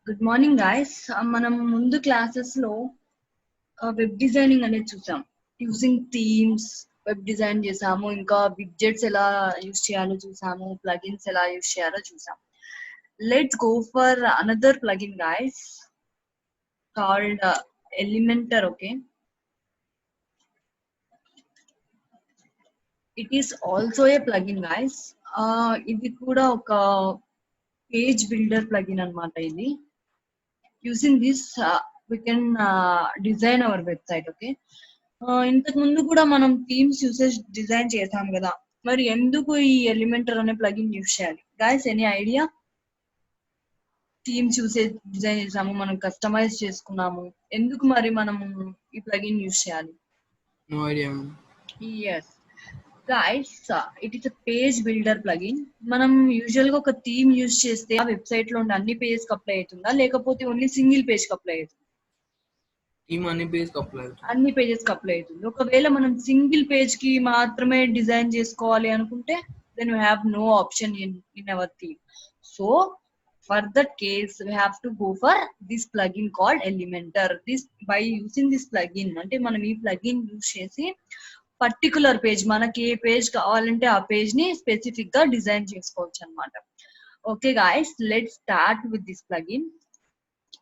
Good morning guys. మనం ముందు classes లో వెబ్ డిజైనింగ్ అనేది చూసాం. యూజింగ్ థీమ్స్ వెబ్ డిజైన్ చేసాము, ఇంకా విడ్జెట్స్ ఎలా యూజ్ చేయాలో చూసాము, ప్లగిన్స్ ఎలా యూజ్ చేయాలో చూసాం. Let's go for another plugin guys called Elementor. Okay, it is also a plugin guys. ఇది కూడా ఒక పేజ్ బిల్డర్ ప్లగిన్ అన్నమాట. ఇది using this we can design our website. Okay, ఇంతకు ముందు కూడా మనం థీమ్స్ యూసేజ్ డిజైన్ చేసాం కదా, మరి ఎందుకు ఈ ఎలిమెంటర్ అనే ప్లగిన్ యూస్ చేయాలి guys? Any idea? Themes usage design చేసాము, మనం కస్టమైజ్ చేసుకున్నాము, ఎందుకు మరి మనము ఈ ప్లగిన్ యూస్ చేయాలి? No idea. Yes guys, it is a page builder plugin. మనం యూజువల్ గా ఒక థీమ్ యూజ్ చేస్తే ఆ వెబ్సైట్ లో ఉండే అన్ని పేజెస్ కి అప్లై అవుతుందా, లేకపోతే ఓన్లీ సింగిల్ పేజ్ కి అప్లై అవుతుందా? Team అన్ని పేజ్ కి అప్లై అవుతుంది. అన్ని పేజెస్ కి అప్లై అవుతుంది. ఒకవేళ మనం సింగిల్ పేజ్ కి మాత్రమే డిజైన్ చేసుకోవాలి అనుకుంటే then we have no option in our theme. So for that case we have to go for this plugin called Elementor. This by using this plugin అంటే మనం ఈ ప్లగిన్ యూజ్ చేసి particular page, మనకి ఏ page కావాలంటే ఆ page ని specific గా డిజైన్ చేసుకోవచ్చు అనమాట. Okay guys, let start with this plugin.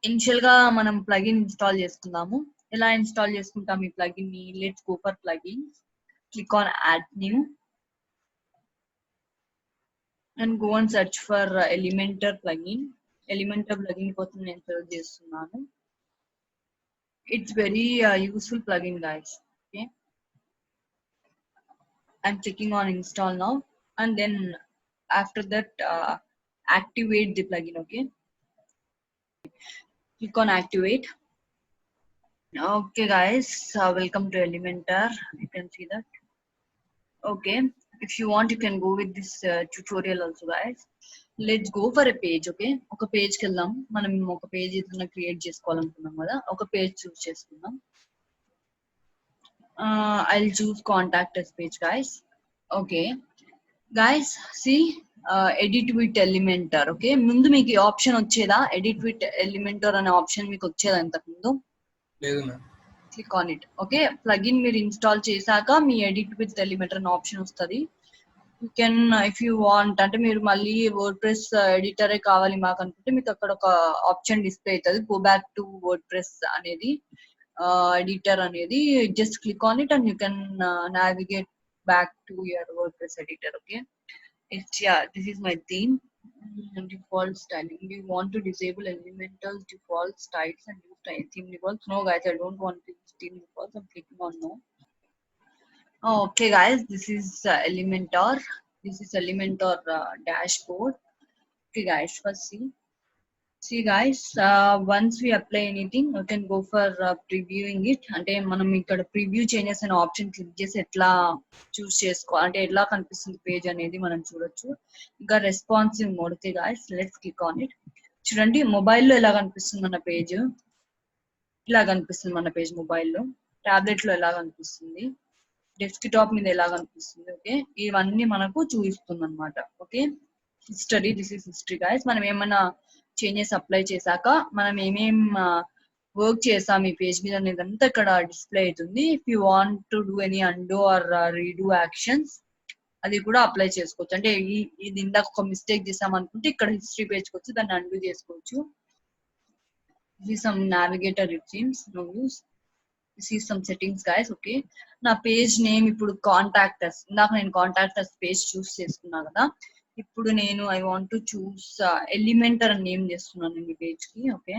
Initial గా మనం ప్లగిన్ ఇన్స్టాల్ చేసుకుందాము. ఎలా ఇన్స్టాల్ చేసుకుంటాం ఈ ప్లగిన్ ని? Let's go for plugins, click on add new and go and search for Elementor plugin. Elementor plugin కోసం నేను సెర్చ్ చేస్తున్నాను. It's very useful plugin guys. Okay, I'm clicking on install now, and then after that activate the plugin. Okay, click on activate. Okay guys, welcome to Elementor. You can see that. Okay, if you want you can go with this tutorial also guys. Let's go for a page. Okay, ఒక page కి వెళ్దాం. మనం ఒక page ఏదైనా create చేసుకోవాలనుకున్నాం కదా, ఒక page చూస్ చేసుకుందాం. I'll choose contact us page guys. Okay guys, see edit with Elementor. Okay, ముందు మీకు ఆప్షన్ వచ్చేదా? ఎడిట్ విత్ ఎలిమెంటర్ అనే ఆప్షన్ మీకు వచ్చేదా ఇంతకు ముందు? లేదు నా. Click on it. Okay, plugin మీరు ఇన్స్టాల్ చేశాక మీ ఎడిట్ విత్ ఎలిమెంటర్ అనే ఆప్షన్ వస్తుంది. You can if you want అంటే మీరు మళ్ళీ వర్డ్ ప్రెస్ ఎడిటరే కావాలి మాకు అనుకుంటే మీకు అక్కడ ఒక ఆప్షన్ డిస్ప్లే అవుతుంది, go back to word press అనేది ఎడిటర్ అనేది. Just click on it and you can navigate back to your WordPress editor. Okay, it's this is my theme. Default styling. Do you want to disable Elementor's default styles and use theme defaults? No guys, I don't want to use theme defaults. I'm clicking on no. Okay guys, this is Elementor. This is Elementor dashboard. Okay guys, first see guys, once we apply anything we can go for previewing it. అంటే మనం ఇక్కడ preview changes అనే option click చేసి ఎట్లా చూస్ చేసుకో అంటే ఎట్లా కనిపిస్తుంది పేజ్ అనేది మనం చూడొచ్చు. ఇంకా responsive mode. Okay guys, let's click on it. చూడండి మొబైల్లో ఎలా కనిపిస్తుంది మన పేజ్, ఇలా కనిపిస్తుంది మన పేజ్ మొబైల్లో. టాబ్లెట్ లో ఎలా కనిపిస్తుంది, డెస్క్టాప్ మీద ఎలా కనిపిస్తుంది. ఓకే, ఇవన్నీ మనకు చూపిస్తుంది అనమాట. Okay, history, this is history guys. మనం ఏమైనా చేంజెస్ అప్లై చేశాక మనం ఏమేం వర్క్ చేసాం ఈ పేజ్ మీద అనేది అంతా ఇక్కడ డిస్ప్లే అవుతుంది. If you want to do any undo or redo actions అది కూడా అప్లై చేసుకోవచ్చు. అంటే ఇది ఇందాక ఒక మిస్టేక్ చేసాం అనుకుంటే ఇక్కడ హిస్టరీ పేజ్కి వచ్చి దాన్ని అండూ చేసుకోవచ్చు. Some navigator it seems no use. see some settings guys. Okay, నా పేజ్ నేమ్ ఇప్పుడు కాంటాక్ట్ అస్. ఇందాక నేను కాంటాక్ట్ అస్ పేజ్ చూస్ చేసుకున్నా కదా, ఇప్పుడు నేను I want to choose Elementor అని నేమ్ చేస్తున్నాను ఈ పేజ్ కి. Okay,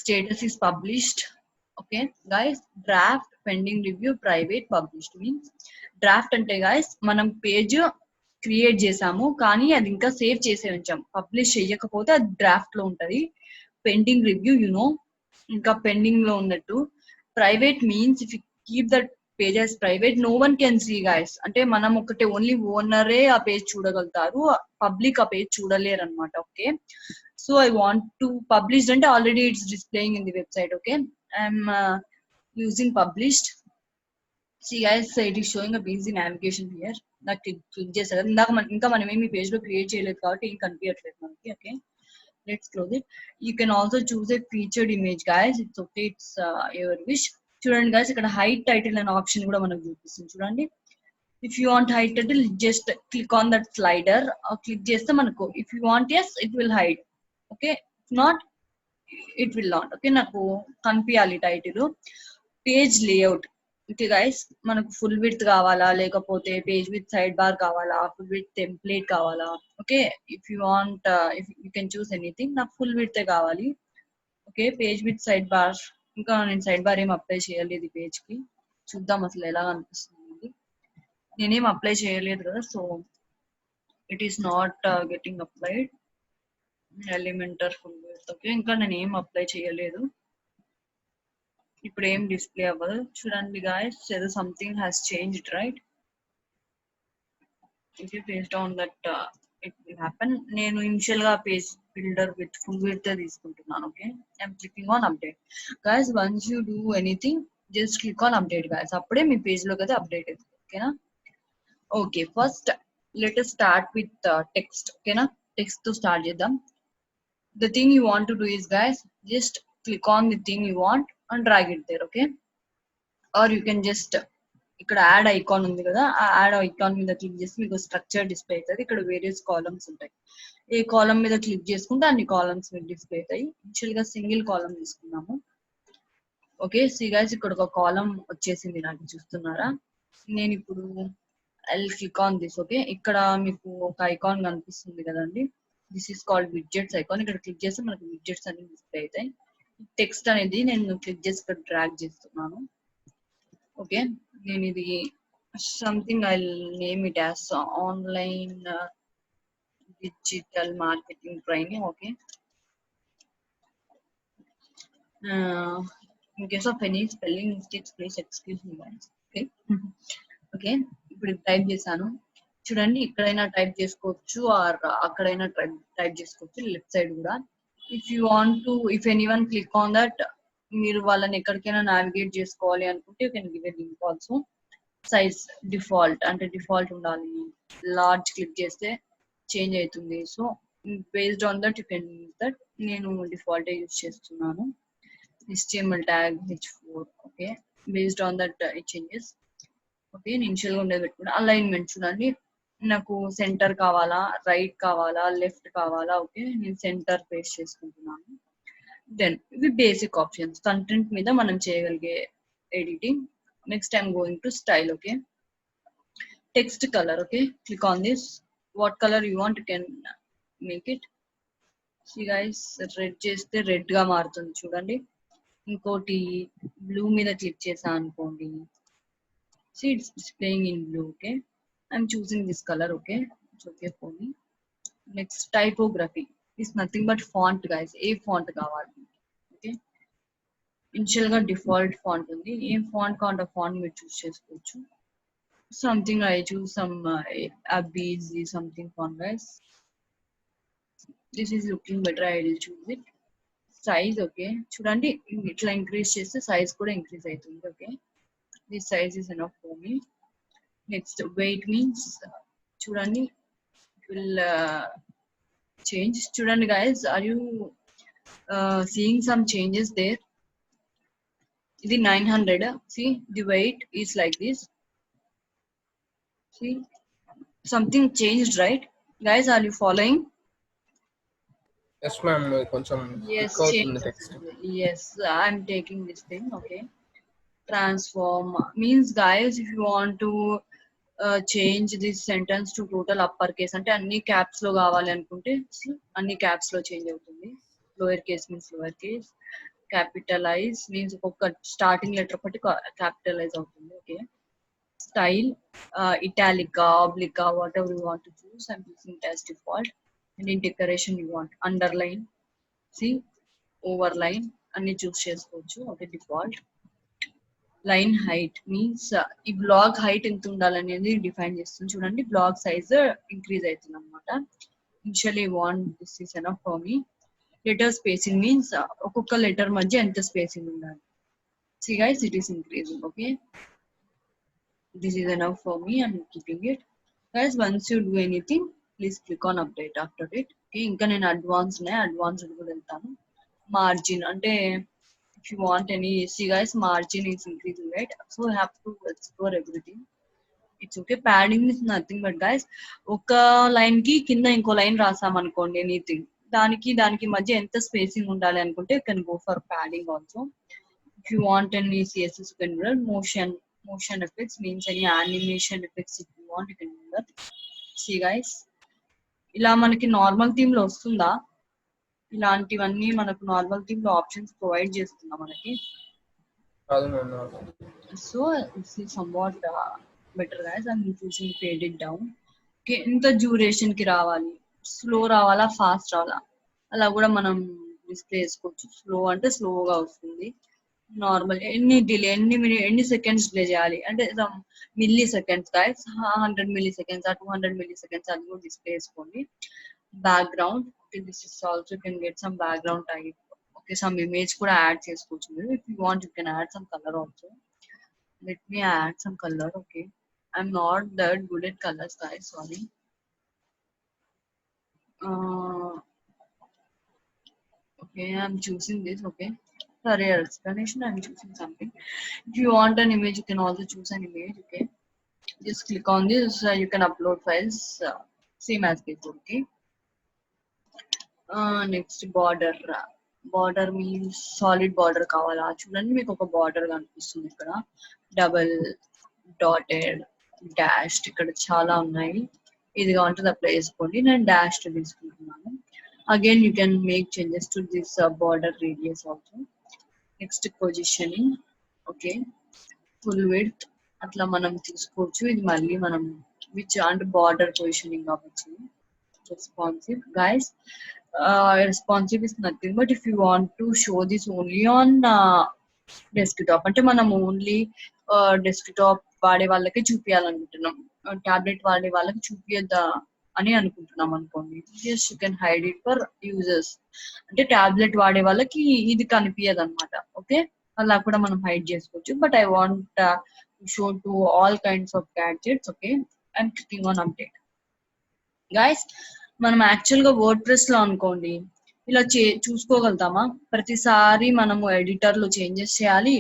status is published. Okay guys, draft, pending review, private, published means draft అంటే గైస్ మనం పేజ్ క్రియేట్ చేసాము కానీ అది ఇంకా సేవ్ చేసే ఉంచాం, పబ్లిష్ చేయకపోతే అది డ్రాఫ్ట్ లో ఉంటది. పెండింగ్ రివ్యూ యునో ఇంకా పెండింగ్ లో ఉన్నట్టు. Private means if you keep that page as private no one can see guys. అంటే మనం ఒకటే ఓన్లీ ఓనరే ఆ పేజ్ చూడగలుగుతారు, పబ్లిక్ ఆ పేజ్ చూడలేరు అనమాట. Okay, so I want to published అంటే already it's displaying in the website. Okay, I'm using published. See guys, it is showing a busy navigation here. నాకు క్లిక్ చేశారు ఇందాక ఇంకా మనం ఏమి పేజ్ లో క్రియేట్ చేయలేదు కాబట్టి ఏం కనిపించట్లేదు మనకి. Okay, let's close it. You can also choose a featured image, guys. It's okay, it's your wish. చూడండి guys, ఇక్కడ హైట్ టైటిల్ అనే ఆప్షన్ కూడా మనకు చూపిస్తుంది చూడండి. If you want hide title, just click on that slider. Click చేస్తే మనకు if you want yes, it will hide. Okay, if not, it will not. Okay, నాకు కనిపించాలి title. Page layout. Okay guys, మనకు full width కావాలా లేకపోతే page with side bar కావాలా, full with template కావాలా? Okay, if you want if you can choose anything. నాకు full width కావాలి. Okay, page with side bar. ఇంకా నేను సైడ్ బార్ ఏం అప్లై చేయలేదు ఈ పేజ్ కి. చూద్దాం అసలు ఎలా అనిపిస్తుంది. నేనేం అప్లై చేయలేదు కదా, so it is not getting applied. Elementor full width. Okay, ఇంకా నేను ఏం అప్లై చేయలేదు. ఇప్పుడు ఏం డిస్ప్లే అవ్వదు చూడండి గాయస్. ఏదో something has changed right. Okay, based on that it will happen. నేను ఇనిషియల్ గా page builder with full width తీసుకుంటున్నాను. Okay, I'm clicking on update. Guys, once you do anything just click on update guys. అప్పుడే మీ page లోకి అయితే update అవుతుంది. ఓకేనా? Okay, first let us start with text. ఓకేనా? టెక్స్ట్ తో స్టార్ట్ చేద్దాం. The thing you want to do is guys, just click on the thing you want and drag it there. Okay, or you can just ఇక్కడ add icon ఉంది కదా, ఆ add icon మీద click చేసి మీకు structure display అవుతుంది. ఇక్కడ various columns ఉంటాయి. ఏ కాలం మీద క్లిక్ చేసుకుంటే అన్ని కాలమ్స్ మీకు డిస్ప్లే అవుతాయి. ఇనిషియల్ గా సింగిల్ కాలం తీసుకున్నాము. ఓకే, సి గైస్, ఇక్కడ ఒక కాలం వచ్చేసింది నాకు, చూస్తున్నారా? నేను ఇప్పుడు I click on this. Okay, ఇక్కడ మీకు ఒక ఐకాన్ కనిపిస్తుంది కదండి, this is called widgets icon. ఇక్కడ క్లిక్ చేస్తే మనకు విడ్జెట్స్ అన్ని డిస్ప్లే అవుతాయి. టెక్స్ట్ అనేది నేను క్లిక్ చేసి ఇక్కడ డ్రాగ్ చేస్తున్నాను. ఓకే, నేను ఇది something I name it as online digital marketing training. Okay, in case of any spelling mistakes please excuse me guys. Okay okay, ఇప్పుడు టైప్ చేశాను చూడండి. ఇక్కడైనా టైప్ చేసుకోవచ్చు ఆర్ అక్కడైనా టైప్ చేసుకోవచ్చు, లెఫ్ట్ సైడ్ కూడా. If you want to, if anyone click on that, మీరు వాళ్ళని ఎక్కడికైనా నావిగేట్ చేసుకోవాలి అనుకుంటే you can give a link also. Size default అంటే డిఫాల్ట్ ఉండాలి. లార్జ్ క్లిక్ చేస్తే చేంజ్ అవుతుంది. So based on that you can use that. నేను డిఫాల్ట్ యూజ్ చేస్తున్నాను. HTML tag h4. Okay, based on that it changes. Okay, నేను initial గా ఉండేది పెట్టుకున్నా. అలైన్మెంట్ చూడండి, నాకు సెంటర్ కావాలా, రైట్ కావాలా, లెఫ్ట్ కావాలా? ఓకే, నేను సెంటర్ పేస్ట్ చేసుకుంటున్నాను. దెన్ ఇవి బేసిక్ ఆప్షన్స్, కంటెంట్ మీద మనం చేయగలిగే editing. Next I'm going to style. Okay, text colour. Okay, click on this. What colour you want you can make it. See guys, red చేస్తే red గా మారుతుంది చూడండి. ఇంకోటి బ్లూ మీద క్లిక్ చేసా అనుకోండి, see it's displaying in blue. Okay, I'm choosing this color. Okay, it's okay for me. Next, typography is nothing but font guys. A font కావాలి. Okay, initial గా డిఫాల్ట్ ఫాంట్ ఉంది. ఏం ఫాంట్ కావాలంటే font మీరు చూస్ చేసుకోవచ్చు. Something I choose some abc something font guys. This is looking better, I will choose it. Size. Okay, చూడండి ఇట్లా increase చేస్తే సైజ్ కూడా ఇంక్రీజ్ అవుతుంది. Okay, this size is enough for me. Next, weight means చూడండి it will change. చూడండి guys, are you seeing some changes there? ఇది 900. See, the weight is like this. See, something changed, right guys? Are you following? Yes ma'am, కొంచెం Yes, thick అవుతుంది change. Text. Yes, I'm taking this thing. Okay, transform means guys, if you want to change this sentence to total uppercase అంటే అన్ని caps లో కావాలి అనుకుంటే అన్ని caps లో change అవుతుంది. Lower case means lower case, capitalise means ఒక్కొక్క starting letter బట్టి క్యాపిటలైజ్ అవుతుంది. ఓకే, స్టైల్ ఇటాలికా, ఆబ్లికా, whatever you want to choose. I'm choosing it as default. And in decoration you want underline, see overline అన్ని choose చేసుకోవచ్చు. Okay, default. Line height means ఈ block height ఎంత ఉండాలనేది define చేస్తుంది చూడండి. బ్లాక్ సైజ్ ఇంక్రీజ్ అవుతుంది అనమాట. Initially want this is enough for me. Letter spacing means ఒక్కొక్క లెటర్ మధ్య ఎంత స్పేసింగ్ ఉండాలి. See guys, it is increasing. Okay, this is enough for me. I'm keeping it. Guys, once you do anything please click on update after it. Okay, ఇంకా నేను advanced కూడా వెళ్తాను. Margin అంటే if you want any, see guys, margin is increasing, right? So you have to explore everything. It's okay, padding is nothing but guys, ఒక line కి కింద ఇంకో line రాసాం అనుకోండి, ఎనీథింగ్ దానికి మధ్య ఎంత స్పేసింగ్ ఉండాలి అనుకుంటే you can go for padding also. If you want any css you can do that. Motion effects means any animation effects if you want you can do that. See guys, ఇలా మనకి normal theme లో వస్తుందా? ఇలాంటివన్నీ మనకు normal theme లో options provide చేస్తుందా మనకి? కాదు ma'am. So this is somewhat better guys. I'm choosing fade it down. Okay, ఇంత డ్యూరేషన్ కి రావాలి, స్లో రావాలా ఫాస్ట్ రావాలా అలా కూడా మనం డిస్ప్లే చేసుకోవచ్చు. స్లో అంటే స్లోగా వస్తుంది, నార్మల్ ఎన్ని సెకండ్స్ డిలే చేయాలి అంటే milli seconds guys, 100 milli seconds 200 milli seconds అది కూడా డిస్ప్లే చేసుకోండి. Background, this is also can get some background type. Okay, some image కూడా యాడ్ చేసుకోవచ్చు మీరు. If you want you can add some colour also. Let me add some colour. Okay, I'm not that good at colours guys, sorry. Okay, I'm choosing this. Okay, for your explanation I'm choosing something. If you want an image you can also choose an image. Okay, just click on this, you can upload files, same as before. Okay, next border means solid border కావాలా చూడండి, మీకు ఒక border కనిపిస్తుంది ఇక్కడ, double dotted dashed, ఇక్కడ చాలా ఉన్నాయి. ఇది కావాలంటే అప్లై చేసుకోండి, నేను డాష్డ్ తీసుకుంటున్నాను. Again you can make changes to this border radius also. Next positioning. Okay, full width అట్లా మనం తీసుకోవచ్చు. ఇది మళ్ళీ మనం విచ్ అంటే బార్డర్ పొజిషనింగ్ కావచ్చు. Responsive guys, responsive is nothing but if you want to show this only on desktop అంటే మనం ఓన్లీ డెస్క్టాప్ వాడే వాళ్ళకి చూపించాలనుకుంటున్నాం, టాబ్లెట్ వాడే వాళ్ళకి చూపించద్దా అని అనుకుంటున్నాం అనుకోండి, just you can hide it for users. అంటే టాబ్లెట్ వాడే వాళ్ళకి ఇది కనిపించదు అనమాట. ఓకే, అలా కూడా మనం హైడ్ చేసుకోవచ్చు. But I want show to all kinds of gadgets. Okay, I'm clicking on update. Guys, మనం యాక్చువల్ గా వర్డ్ ప్రెస్ లో అనుకోండి ఇలా చూసుకోగలుగుతామా? ప్రతిసారి మనము ఎడిటర్ లో చేంజెస్ చేయాలి,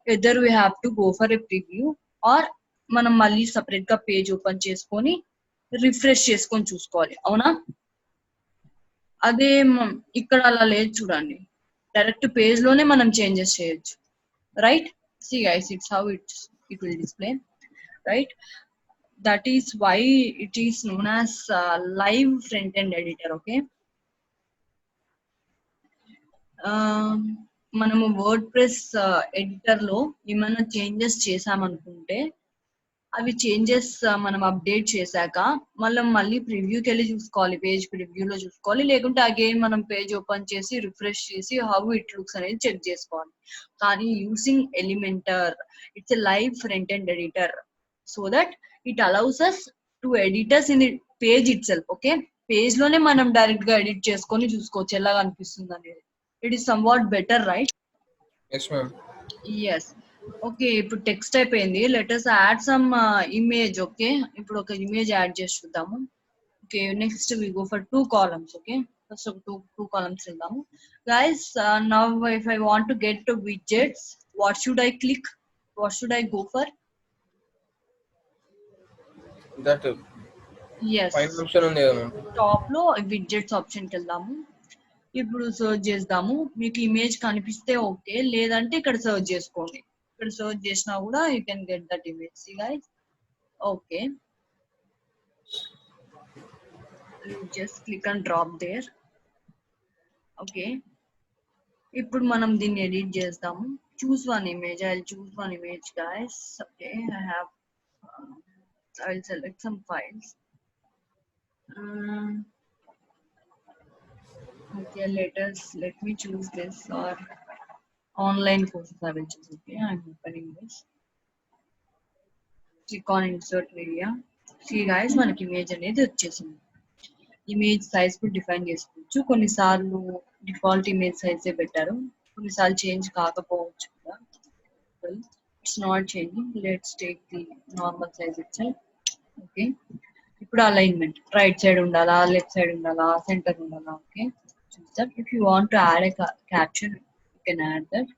either we have to go for a preview or మనం మళ్ళీ సపరేట్ గా పేజ్ ఓపెన్ చేసుకొని రిఫ్రెష్ చేసుకొని చూసుకోవాలి, అవునా? అదే ఇక్కడ అలా లేదు చూడండి, డైరెక్ట్ పేజ్ లోనే మనం చేంజెస్ చేయొచ్చు, right? See guys, it's how it will display, right? That is why it is known as live front end editor. Okay, మనము వర్డ్ ప్రెస్ ఎడిటర్ లో ఏమైనా చేంజెస్ చేసామనుకుంటే అవి చేంజెస్ మనం అప్డేట్ చేశాక మళ్ళీ ప్రివ్యూకి వెళ్ళి చూసుకోవాలి, పేజ్ ప్రివ్యూలో చూసుకోవాలి, లేకుంటే అగైన్ మనం పేజ్ ఓపెన్ చేసి రిఫ్రెష్ చేసి హౌ ఇట్ లుక్స్ అనేది చెక్ చేసుకోవాలి. కానీ using Elementor, it's a live front end editor, so that it allows us to editors in the page it self. Okay, page లోనే మనం డైరెక్ట్ గా edit చేసుకొని చూసుకోవచ్చు ఎలా కనిపిస్తుంది అనేది. It is somewhat better, right? Yes ma'am. Yes. Okay, ఇప్పుడు text అయిపోయింది. Let us add some image. Okay, ఇప్పుడు ఒక ఇమేజ్ యాడ్ చేసి చూద్దాము. Okay, next we go for 2 columns. Okay, first ఒక టూ కాలమ్స్ వెళ్దాము. Guys, now if I want to get widgets, what should I click? What should I go for? That yes, పైన option ఉంది కదా ma'am, top లో widgets option కి వెళ్దాము. ఇప్పుడు search చేద్దాము, మీకు ఇమేజ్ కనిపిస్తే ఓకే, లేదంటే ఇక్కడ సర్చ్ చేసుకోండి. ఇక్కడ సర్చ్ చేసినా కూడా you can get that image. See guys, okay, just click and drop there. Okay, ఇప్పుడు మనం దీన్ని ఎడిట్ చేద్దాము. Choose one image. I will choose one image guys. Okay, I will select some files. Okay, let me choose this, or online courses I will choose. Okay, I'm opening this. Click on insert media. See guys, మనకి image అనేది వచ్చేసింది. Image size కూడా define చేసుకోవచ్చు. కొన్నిసార్లు default image సైజే పెట్టారు, కొన్నిసార్లు change కాకపోవచ్చు కూడా. It's not changing. Let's take the normal size itself. Okay, ఇప్పుడు అలైన్మెంట్ రైట్ సైడ్ ఉండాలా, లెఫ్ట్ సైడ్ ఉండాలా, సెంటర్ ఉండాలా. ఓకే, చూద్దాం. If you want to add a caption you can add that.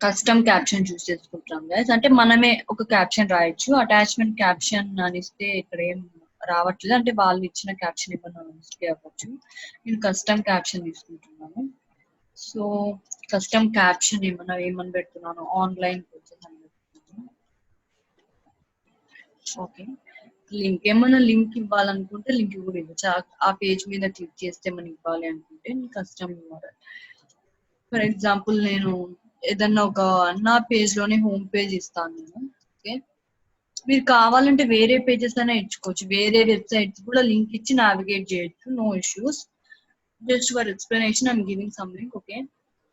Custom caption choose చేసుకుంటాం guys. అంటే మనమే ఒక caption రాయొచ్చు. అటాచ్మెంట్ క్యాప్షన్ అని ఇస్తే ఇక్కడ ఏం రావట్లేదు, అంటే వాళ్ళు ఇచ్చిన క్యాప్షన్ ఏమన్నా మిస్టేక్ అవ్వచ్చు. నేను కస్టమ్ క్యాప్షన్ తీసుకుంటున్నాను. సో కస్టమ్ క్యాప్షన్ ఏమని పెడుతున్నాను, ఆన్లైన్ కోర్సెస్ అని పెడుతున్నాను. ఓకే, లింక్ ఏమైనా లింక్ ఇవ్వాలనుకుంటే లింక్ కూడా ఇవ్వచ్చు. ఆ పేజ్ మీద క్లిక్ చేస్తే మనం ఇవ్వాలి అనుకుంటే కస్టమ్ యూఆర్ఎల్. ఫర్ ఎగ్జాంపుల్ నేను ఏదన్నా ఒక నా పేజ్ లోనే హోమ్ పేజ్ ఇస్తాను నేను. ఓకే, మీరు కావాలంటే వేరే పేజెస్ అయినా ఇచ్చుకోవచ్చు, వేరే వెబ్సైట్స్ కూడా లింక్ ఇచ్చి నావిగేట్ చేయొచ్చు, no issues. Just for explanation I'm giving some link. Okay,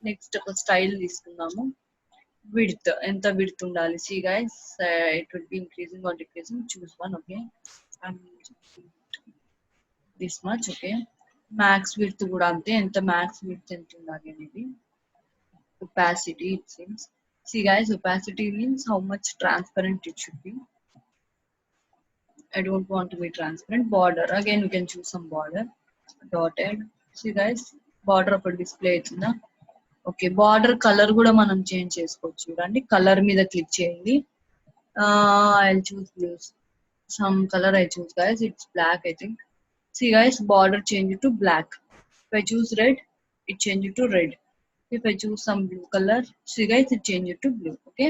next ఒక స్టైల్ తీసుకుందాము. విడ్త్ ఎంత విడ్త్ ఉండాలి? See guys, it will be increasing or decreasing, choose one. Okay, this much. Okay, max width కూడా అంతే, ఎంత max width ఎంత ఉండాలి అనేది. Opacity, it seems. See guys, opacity means how much transparent it should be. I don't want to be transparent. Border, again you can choose some border. Dotted. See guys, border up display అవుతుందా? Okay, border colour కూడా మనం change చేసుకోవచ్చు. చూడండి, colour మీద click చేయండి. I'll choose blues. Some color I choose guys, it's black I think. See guys, border change it to black. If I choose red, it change it to red. If I choose some blue color, see guys, it change it to blue. Okay,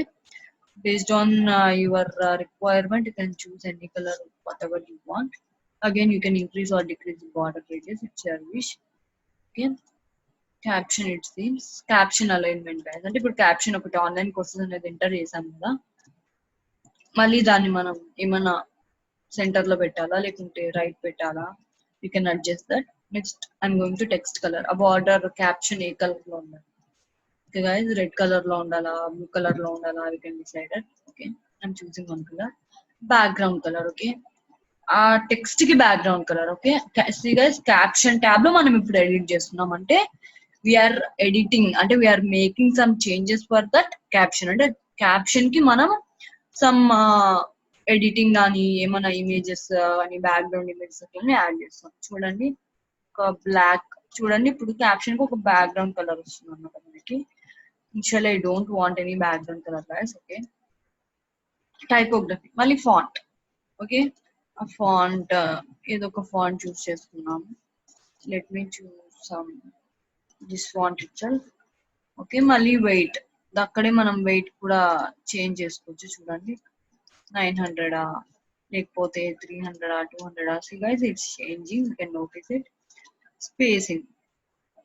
based on your requirement, you can choose any color, whatever you want. Again, you can increase or decrease the border pages, it's your wish. Okay, caption, it seems caption alignment guys. అంటే ఇప్పుడు caption ఒకటి online courses అనేది enter చేసాం కదా, మళ్ళీ దాన్ని మనం ఏమన్నా సెంటర్ లో పెట్టాలా లేకుంటే రైట్ పెట్టాలా, you can adjust that. Next I'm going to text colour. ఆ బార్డర్ క్యాప్షన్ ఏ కలర్ లో ఉండాలి? Okay guys, red color లో ఉండాలా, బ్లూ కలర్ లో ఉండాలా, we can decide it. Okay, I'm choosing one color. Background color. Okay, ఆ text కి background colour. Okay, see guys, caption tab లో మనం ఇప్పుడు ఎడిట్ చేస్తున్నాం అంటే వీఆర్ ఎడిటింగ్, అంటే we're making some changes for that caption. అంటే క్యాప్షన్ కి మనం సమ్ ఎడిటింగ్ కానీ ఏమైనా ఇమేజెస్ కానీ బ్యాక్గ్రౌండ్ ఇమేజెస్ అట్లా యాడ్ చేస్తాం. చూడండి, ఒక బ్లాక్, చూడండి ఇప్పుడు క్యాప్షన్ కి ఒక బ్యాక్గ్రౌండ్ కలర్ వస్తుంది అన్నమాట మనకి. Initially, I don't want any background color guys. Okay, typography, mali font. Okay, a font ఏదో ఒక font choose చేసుకున్నాము. Let me choose some this font itself. Okay, మళ్ళీ weight, అక్కడే మనం weight కూడా చేంజ్ చేసుకోవచ్చు. చూడండి, 900 లేకపోతే 300 200. See guys, it's changing, you can notice it. Spacing.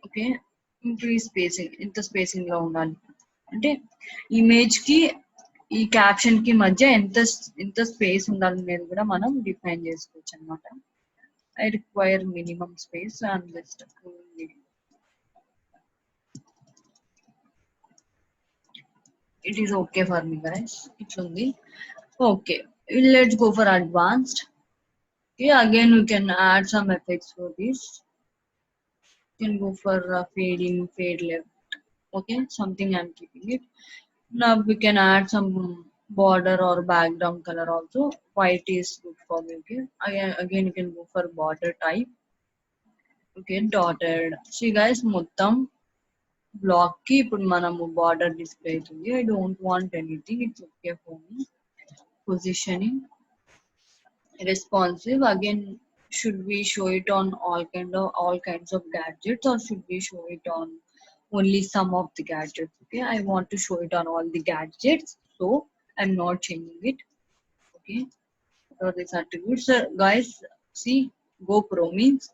Okay, increase spacing, ఎంత స్పేసింగ్ లో ఉండాలి అంటే ఇమేజ్ కి ఈ క్యాప్షన్ కి మధ్య ఎంత స్పేస్ ఉండాలి అనేది కూడా మనం డిఫైన్ చేసుకోవచ్చు అనమాట. I require minimum space and just it is okay for me guys. ఇట్లుంది. Okay, let's go for advanced. Okay, again you can add some effects for this. Can go for fade in, fade left. Okay, something I'm keeping it. Now we can add some border or background color also. White is good for me. Okay, again you can go for border type. Okay, dotted. See guys, మొత్తం black కి ఇప్పుడు మనము border display అవుతుంది. I don't want anything, it's okay for me. Positioning, responsive, again should we show it on all kinds of gadgets or should we show it on only some of the gadgets? Okay, I want to show it on all the gadgets, so I'm not changing it. Okay, so this attributes guys, see GoPro means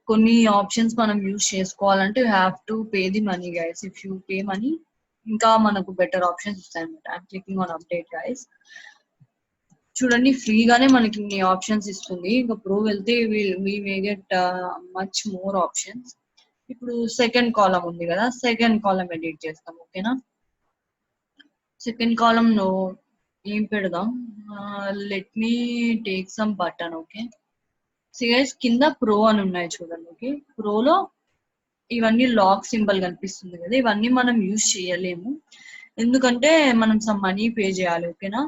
కొన్ని options మనం use చేసుకోవాలంటే you have to pay the money guys. If you pay money ఇంకా మనకు better options ఇస్తాయి అనమాట. I'm clicking on update guys. చూడండి, ఫ్రీగానే మనకి ఇన్ని ఆప్షన్స్ ఇస్తుంది. ఇంకా ప్రో వెళ్తే we may get much more options. ఇప్పుడు సెకండ్ కాలం ఉంది కదా, సెకండ్ కాలం ఎడిట్ చేస్తాం. ఓకేనా, సెకండ్ కాలం లో ఏం పెడదాం? Let me take some button. Okay, see guys, కింద ప్రో అని ఉన్నాయి చూడండి. ఓకే, ప్రోలో ఇవన్నీ లాక్ సింబల్ కనిపిస్తుంది కదా, ఇవన్నీ మనం యూజ్ చేయలేము ఎందుకంటే మనం సమ్ మనీ పే చేయాలి. ఓకేనా,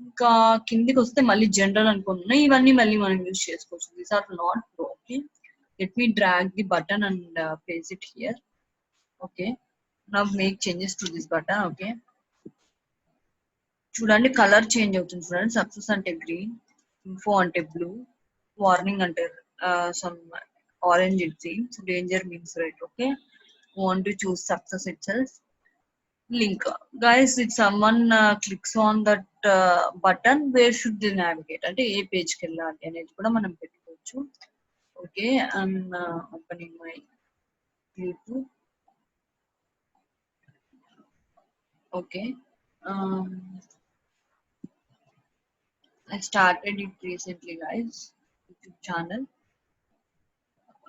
ఇంకా కిందికి వస్తే మళ్ళీ జనరల్ అనుకుంటున్నాయి, ఇవన్నీ మళ్ళీ మనం యూజ్ చేసుకోవచ్చు. These are not pro. Okay, let me drag the button and place it here. Okay, now make changes to this button. Okay, చూడండి కలర్ చేంజ్ అవుతుంది చూడండి. సక్సెస్ అంటే గ్రీన్, ఇన్ఫో అంటే బ్లూ, వార్నింగ్ అంటే some orange it seems, danger means red. Okay, want to choose success itself. Link, guys, if someone clicks on that button, where should they navigate అంటే ఏ page కి వెళ్ళాలి అనేది కూడా మనం పెట్టుకోవచ్చు. Okay, and opening my YouTube. Okay, I started it recently, guys, YouTube channel.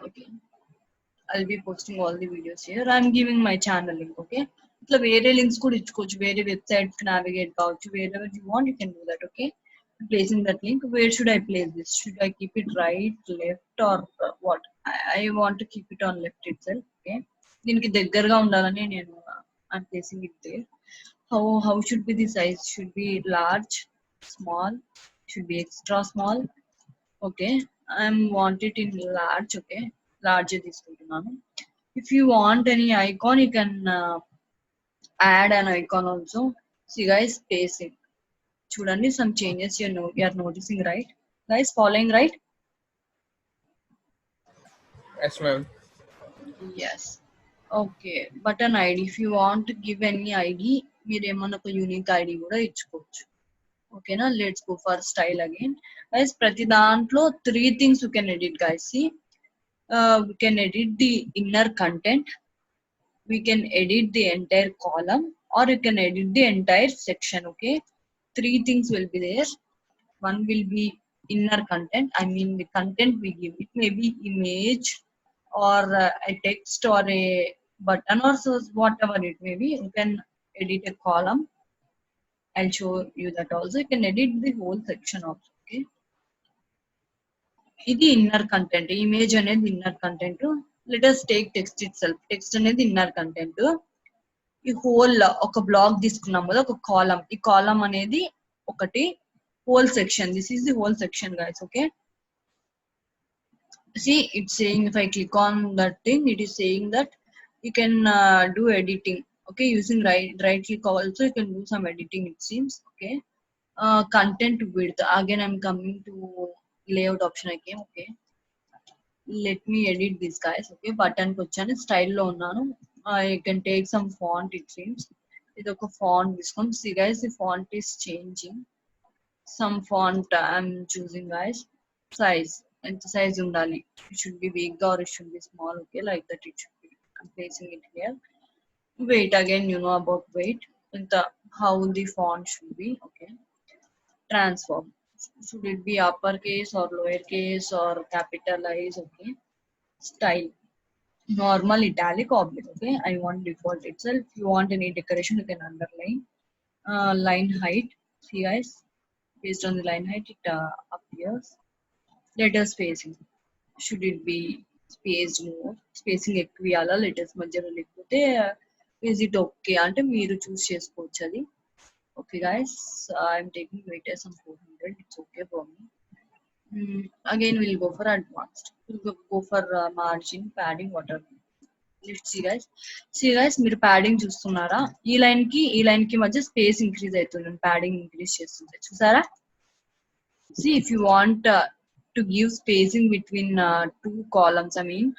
Okay, I'll be posting all the videos here. I'm giving my channel link. Okay, ఇట్లా వేరే links కూడా ఇచ్చుకోవచ్చు, వేరే వెబ్సైట్స్ కి నావిగేట్ కావచ్చు. వేరే you want you can do that. Okay, placing that link, where should I place this? Should I keep it right, left, or what? I want to keep it on left itself. Okay, దీనికి దగ్గరగా ఉండాలని నేను I'm placing it there. How should be the size? Should be large, small, should be extra small. Okay, I'm want it in large. Okay, large తీసుకుంటున్నాను. If you want any icon, you can add an icon also. See guys, paste it. చూడండి, some changes you are noticing, right guys? Following, right? Yes, ma'am. Yes. Okay, button ID, if you want to give any ID, మీరు ఏమన్నా ఒక unique ID కూడా ఇచ్చుకోవచ్చు. ఓకేనా, let's go for style again. Guys ప్రతి దాంట్లో 3 things you can edit, guys. See, we can edit the inner content, we can edit the entire column, or you can edit the entire section. Okay, 3 things will be there. One will be inner content, I mean the content we give. It may be image or a text or a button or so, whatever it may be. You can edit a column, I'll show you that also. You can edit the whole section also. Okay, ఇది inner content. Image అనేది inner content. Let us take text itself. Text అనేది inner content. ఈ whole ఒక black తీసుకున్నాం కదా, ఒక column. ఈ column అనేది ఒకటి whole section. This is the whole section, guys. Okay, see, it's saying if I click on that thing, it is saying that you can do editing. Okay, using right click also you can do some editing, it seems. Okay, content width, again I'm coming to layout option again. Okay, let me edit this, guys. Okay, button కి వచ్చాను, style లో ఉన్నాను. I can take some font, it seems. ఇది ఒక font తీసుకొని. See guys, the font is changing. Some font I'm choosing, guys. Size, ఎంత size ఉండాలి? It should be big or it should be small. Okay, like that it should be. I'm placing it here. Weight, again you know about weight, how the font should be. Okay, transform, should it be uppercase or lowercase or capitalize? Okay, style, normal, italic, oblique. Okay, I want default itself. If you want any decoration, you can underline. Line height, see guys, based on the line height it appears. Letter spacing, should it be spaced more? Spacing ఎక్కువ ఇవ్వాలా, letters మధ్యలో, లేకపోతే is it okay అంటే మీరు చూస్ చేసుకోవచ్చు అది. Okay guys, I'm taking weight as some 400. It's okay for me. Again we'll go for advanced. We'll go for margin, padding, whatever. Let's see guys. See guys, మీరు padding చూస్తున్నారా? ఈ line కి మధ్య space increase అవుతుంది, padding increase చేస్తుంది, చూసారా? See, if you want to give spacing between 2 columns, I mean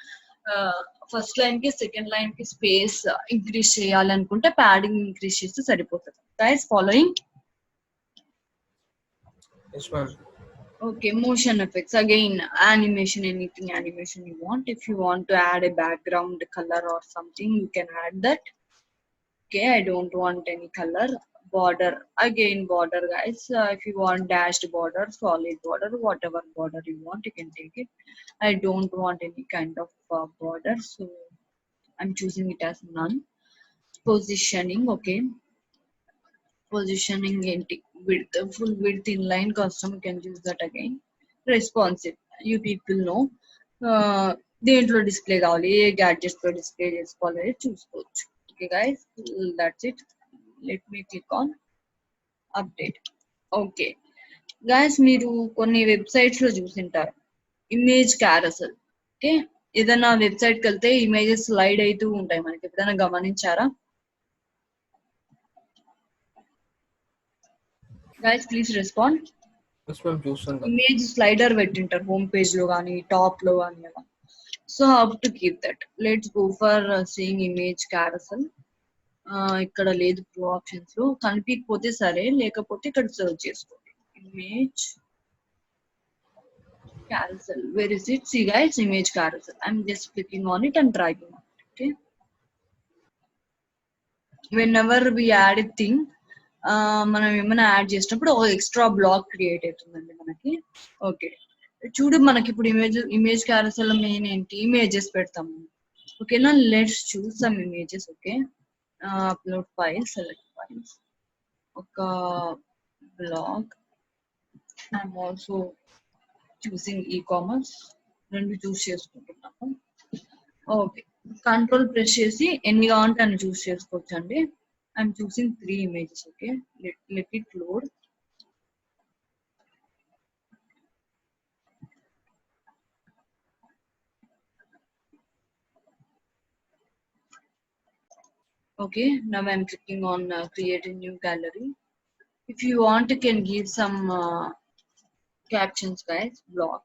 first line కి second line కి స్పేస్ ఇంక్రీజ్ చేయాలనుకుంటే ప్యాడింగ్ ఇంక్రీజ్ చేస్తే సరిపోతుంది. Guys following? Yes, ma'am. Okay, motion effects, again animation, anything animation you want. If you want to add a background color or something, you can add that. Okay, I don't want any color. Border, again border, guys. If you want dashed border, solid border, whatever border you want, you can take it. I don't want any kind of border, so I'm choosing it as none. Positioning, okay, positioning width, full width, inline, custom, you can use that again. Responsive, you people know దేంట్లో display కావాలి, ఏ gadgets లో display చేసుకోవాలి చూసుకోవచ్చు. Okay guys, that's it. Let me click on update. Okay guys, మీరు కొన్ని websites లో చూసింటారు image carousel. Okay, ఏదైనా వెబ్సైట్ కి వెళ్తే ఇమేజెస్ స్లైడ్ అవుతూ ఉంటాయి, మనకి ఎప్పుడైనా గమనించారా? Guys please respond. Yes, ma'am. చూస్తుంటా. ఇమేజ్ స్లైడర్ పెట్టింటారు హోమ్ పేజ్ లో కానీ టాప్ లో కానీ అలా. So how to keep that? Let's go for seeing image carousel. ఇక్కడ లేదు ప్రో ఆప్షన్స్ లో, కనిపించకపోతే సరే, లేకపోతే ఇక్కడ సర్చ్ చేసుకోండి image carousel. Where is it? See guys, image carousel. I'm just clicking on it and dragging on it. Okay, whenever we add a thing, మనం ఏమైనా యాడ్ చేసినప్పుడు ఒక ఎక్స్ట్రా బ్లాక్ క్రియేట్ అవుతుందండి మనకి. ఓకే, చూడు మనకి ఇప్పుడు ఇమేజ్ క్యారసల్ మెయిన్ ఏంటి? ఇమేజెస్ పెడతాము. ఓకేనా, let's choose some images. Okay, upload file, select files, ఒక blog. I'm also choosing e-commerce, రెండు చూస్ చేసుకుంటున్నాము. ఓకే, కంట్రోల్ ప్రెస్ చేసి ఎన్ని కావాలంటే అన్ని చూస్ చేసుకోవచ్చు అండి. I'm choosing 3 images. Okay, let it load. Okay, now I'm clicking on create a new gallery. If you want, you can give some captions, guys. Blog.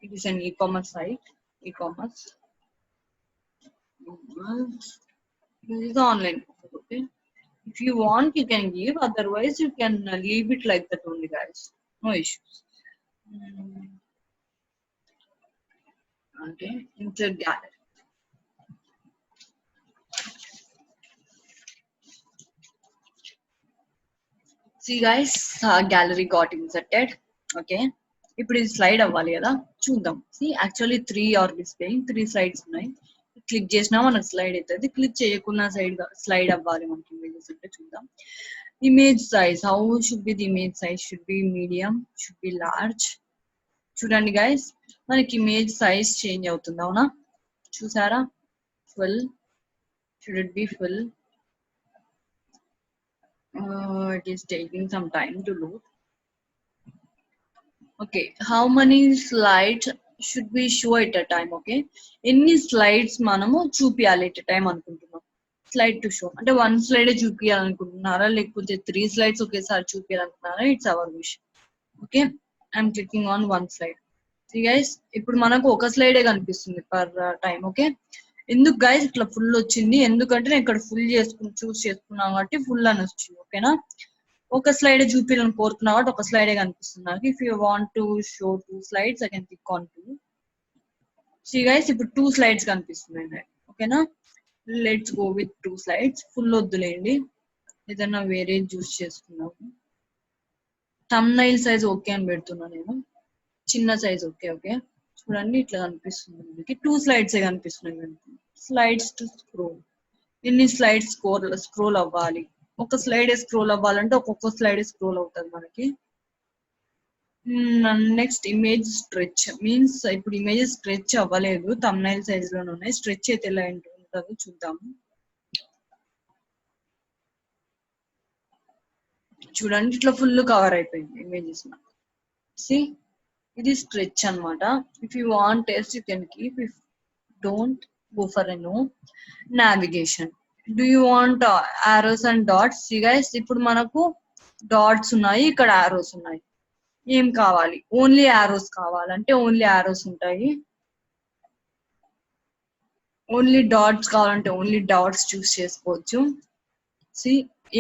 It is an e-commerce site. E-commerce. This is online. Okay. If you want, you can give. Otherwise, you can leave it like that only, guys. No issues. Okay. Insert gallery. See guys, gallery got inserted. Okay, ఇప్పుడు ఇది slide అవ్వాలి కదా, చూద్దాం. See actually 3 are displaying, 3 slides ఉన్నాయి. Click చేసినా మనకు slide అవుతుంది, click చేయకుండా స్లైడ్ అవ్వాలి మనకి ఇమేజెస్ అంటే. చూద్దాం. Image size, how should be the image size? Should be medium, should be large. చూడండి గైస్, మనకి ఇమేజ్ సైజ్ చేంజ్ అవుతుంది, అవునా? చూసారా? Full, should it be full? It is taking some time to load. Okay, how many slides should we show at a time? Okay, ఎన్ని slides మనము చూపియాలి at time అనుకుంటున్నాం? Slide to show అంటే 1 slide చూపియాలనుకుంటున్నారా, లేకపోతే 3 స్లైడ్స్ ఒకేసారి చూపియాలనుకుంటున్నారా? It's our wish. Okay, I'm clicking on 1 slide. Guys, ఇప్పుడు మనకు ఒక స్లైడే కనిపిస్తుంది పర్ టైం. ఓకే, ఎందుకు గైస్ ఇట్లా ఫుల్ వచ్చింది? ఎందుకంటే నేను ఇక్కడ ఫుల్ చూస్ చేసుకున్నాను కాబట్టి ఫుల్ అని వచ్చింది. ఓకేనా, ఒక స్లైడ్ చూపించాలని కోరుతున్నా కాబట్టి ఒక స్లైడే కనిపిస్తుంది నాకు. If you want to show 2 slides, I can click on 2. See guys, ఇప్పుడు 2 స్లైడ్స్ కనిపిస్తున్నాయి. ఓకేనా, let's go with 2 slides. Full వద్దులేండి, ఏదైనా వేరే చూస్ చేసుకున్నాము. థంబ్నైల్ సైజ్ ఓకే అని పెడుతున్నా నేను, చిన్న సైజ్. ఓకే, ఓకే, చూడండి ఇట్లా కనిపిస్తుంది మనకి. 2 స్లైడ్స్ కనిపిస్తున్నాయి. స్లైడ్స్ టు స్క్రోల్, ఎన్ని స్లైడ్స్ స్క్రోల్ అవ్వాలి? ఒక స్లైడ్ స్క్రోల్ అవ్వాలంటే ఒక్కొక్క స్లైడ్ స్క్రోల్ అవుతుంది మనకి. నెక్స్ట్ ఇమేజ్ స్ట్రెచ్ మీన్స్, ఇప్పుడు ఇమేజ్ స్ట్రెచ్ అవ్వలేదు, థంబ్నైల్ సైజ్ లోనే ఉన్నాయి. స్ట్రెచ్ అయితే ఎలా ఉంటుందో చూద్దాము. చూడండి ఇట్లా ఫుల్ కవర్ అయిపోయింది ఇమేజెస్. సి, ఇది స్ట్రెచ్ అన్నమాట. If you want test you can keep, if don't go for a no. Navigation, do you want arrows and dots? Guys, ఇప్పుడు మనకు డాట్స్ ఉన్నాయి, ఇక్కడ ఆరోస్ ఉన్నాయి. ఏం కావాలి? ఓన్లీ ఆరోస్ కావాలంటే ఓన్లీ ఆరోస్ ఉంటాయి. ఓన్లీ డాట్స్ కావాలంటే ఓన్లీ డాట్స్ చూస్ చేసుకోవచ్చు. సి,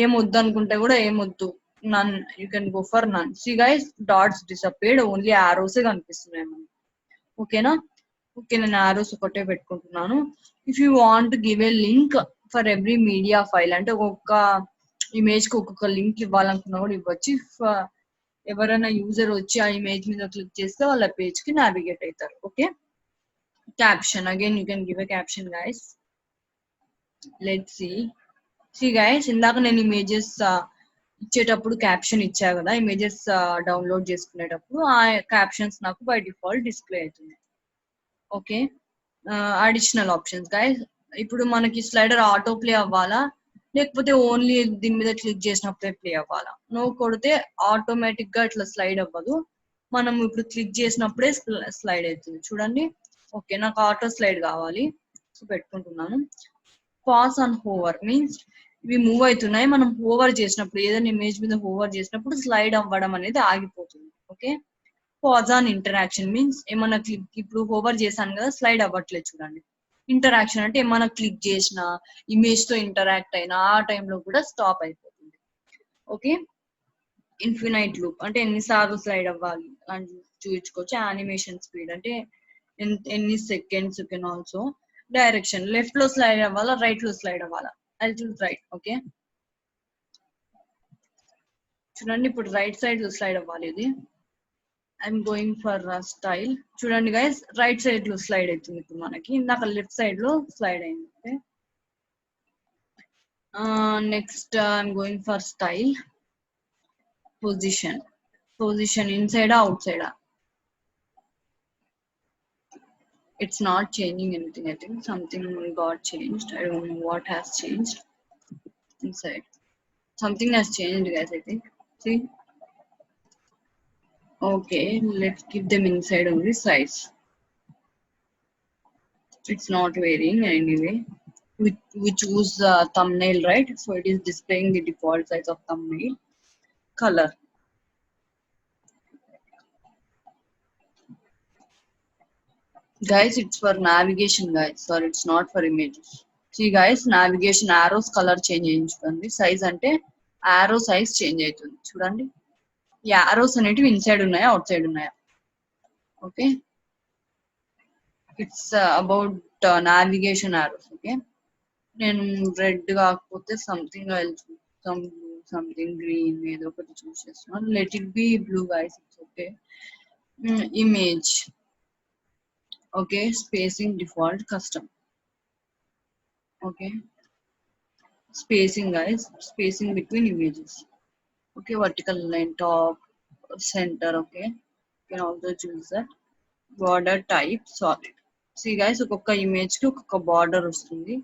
ఏం వద్దు అనుకుంటే కూడా ఏమొద్దు, none, you can go for none. See guys, dots disappeared, only ఆరోసే కనిపిస్తున్నాయి మనకి. ఓకేనా? ఓకే, నేను ఆరోస్ ఒకటే పెట్టుకుంటున్నాను. If you want give a link for every media file, అంటే ఒక్కొక్క ఇమేజ్ కి ఒక్కొక్క లింక్ ఇవ్వాలనుకున్నా కూడా ఇవ్వచ్చు. ఎవరైనా యూజర్ వచ్చి ఆ ఇమేజ్ మీద క్లిక్ చేస్తే వాళ్ళ పేజ్ కి నావిగేట్ అవుతారు. Okay, caption, again you can give a caption guys. Let's see guys, ఇందాక నేను ఇమేజెస్ ఇచ్చేటప్పుడు క్యాప్షన్ ఇచ్చా కదా, ఇమేజెస్ డౌన్లోడ్ చేసుకునేటప్పుడు ఆ క్యాప్షన్స్ నాకు బై డిఫాల్ట్ డిస్ప్లే అవుతుంది. ఓకే, అడిషనల్ ఆప్షన్స్ గైస్, ఇప్పుడు మనకి స్లైడర్ ఆటో ప్లే అవ్వాలా, లేకపోతే ఓన్లీ దీని మీద క్లిక్ చేసినప్పుడే ప్లే అవ్వాలా. నో కొడితే ఆటోమేటిక్ గా ఇట్లా స్లైడ్ అవ్వదు, మనం ఇప్పుడు క్లిక్ చేసినప్పుడే స్లైడ్ అవుతుంది. చూడండి. ఓకే, నాకు ఆటో స్లైడ్ కావాలి, సో పెట్టుకుంటున్నాను. పాస్ ఆన్ హోవర్ మీన్స్ ఇవి మూవ్ అవుతున్నాయి, మనం హోవర్ చేసినప్పుడు ఏదైనా ఇమేజ్ మీద హోవర్ చేసినప్పుడు స్లైడ్ అవ్వడం అనేది ఆగిపోతుంది. Okay. Pause on interaction means ఏమన్నా క్లిక్, ఇప్పుడు హోవర్ చేశాను కదా స్లైడ్ అవ్వట్లేదు చూడండి. ఇంటరాక్షన్ అంటే ఏమన్నా క్లిక్ చేసిన ఇమేజ్ తో ఇంటరాక్ట్ అయినా ఆ టైంలో కూడా స్టాప్ అయిపోతుంది. ఓకే. ఇన్ఫినైట్ లూప్ అంటే ఎన్నిసార్లు స్లైడ్ అవ్వాలి అని చూపించుకోవచ్చు. యానిమేషన్ స్పీడ్ అంటే ఎన్ని seconds. Can also direction, left లో స్లైడ్ అవ్వాలా రైట్ లో స్లైడ్ అవ్వాలా, ఐ చూస్ రైట్. ఓకే, చూడండి ఇప్పుడు రైట్ సైడ్ లో స్లైడ్ అవ్వాలి ఇది. I'm going for style. చూడండి గైస్, రైట్ సైడ్ లో స్లైడ్ అవుతుంది ఇప్పుడు మనకి, ఇందాక లెఫ్ట్ సైడ్ లో స్లైడ్ అయింది. Okay, next I'm going for style. Position, position inside out side. It's not changing anything. I think something got changed. I don't know what has changed inside. Something has changed, guys, I think. See? Okay, let's keep them inside only size. It's not varying anyway. We choose thumbnail, right? So it is displaying the default size of thumbnail. Color. Guys, it's for navigation, guys. Or it's not for images. See guys, navigation arrows color change చేయించుకోండి. Size అంటే arrow size change అవుతుంది చూడండి. ఈ arrows అనేటివి inside ఉన్నాయా out side ఉన్నాయా. Okay, it's about navigation arrows. Okay, నేను red కాకపోతే సంథింగ్ సంథింగ్ గ్రీన్ ఏదో ఒకటి చూస్ చేస్తున్నాను. Let it be blue guys. It's okay. Image. Okay, spacing default custom. Okay, spacing guys, spacing between images. Okay, vertical line, top, center. Okay, you can also choose that. Border type solid. See guys, ఒక్కొక్క image కి ఒక్కొక్క border వస్తుంది.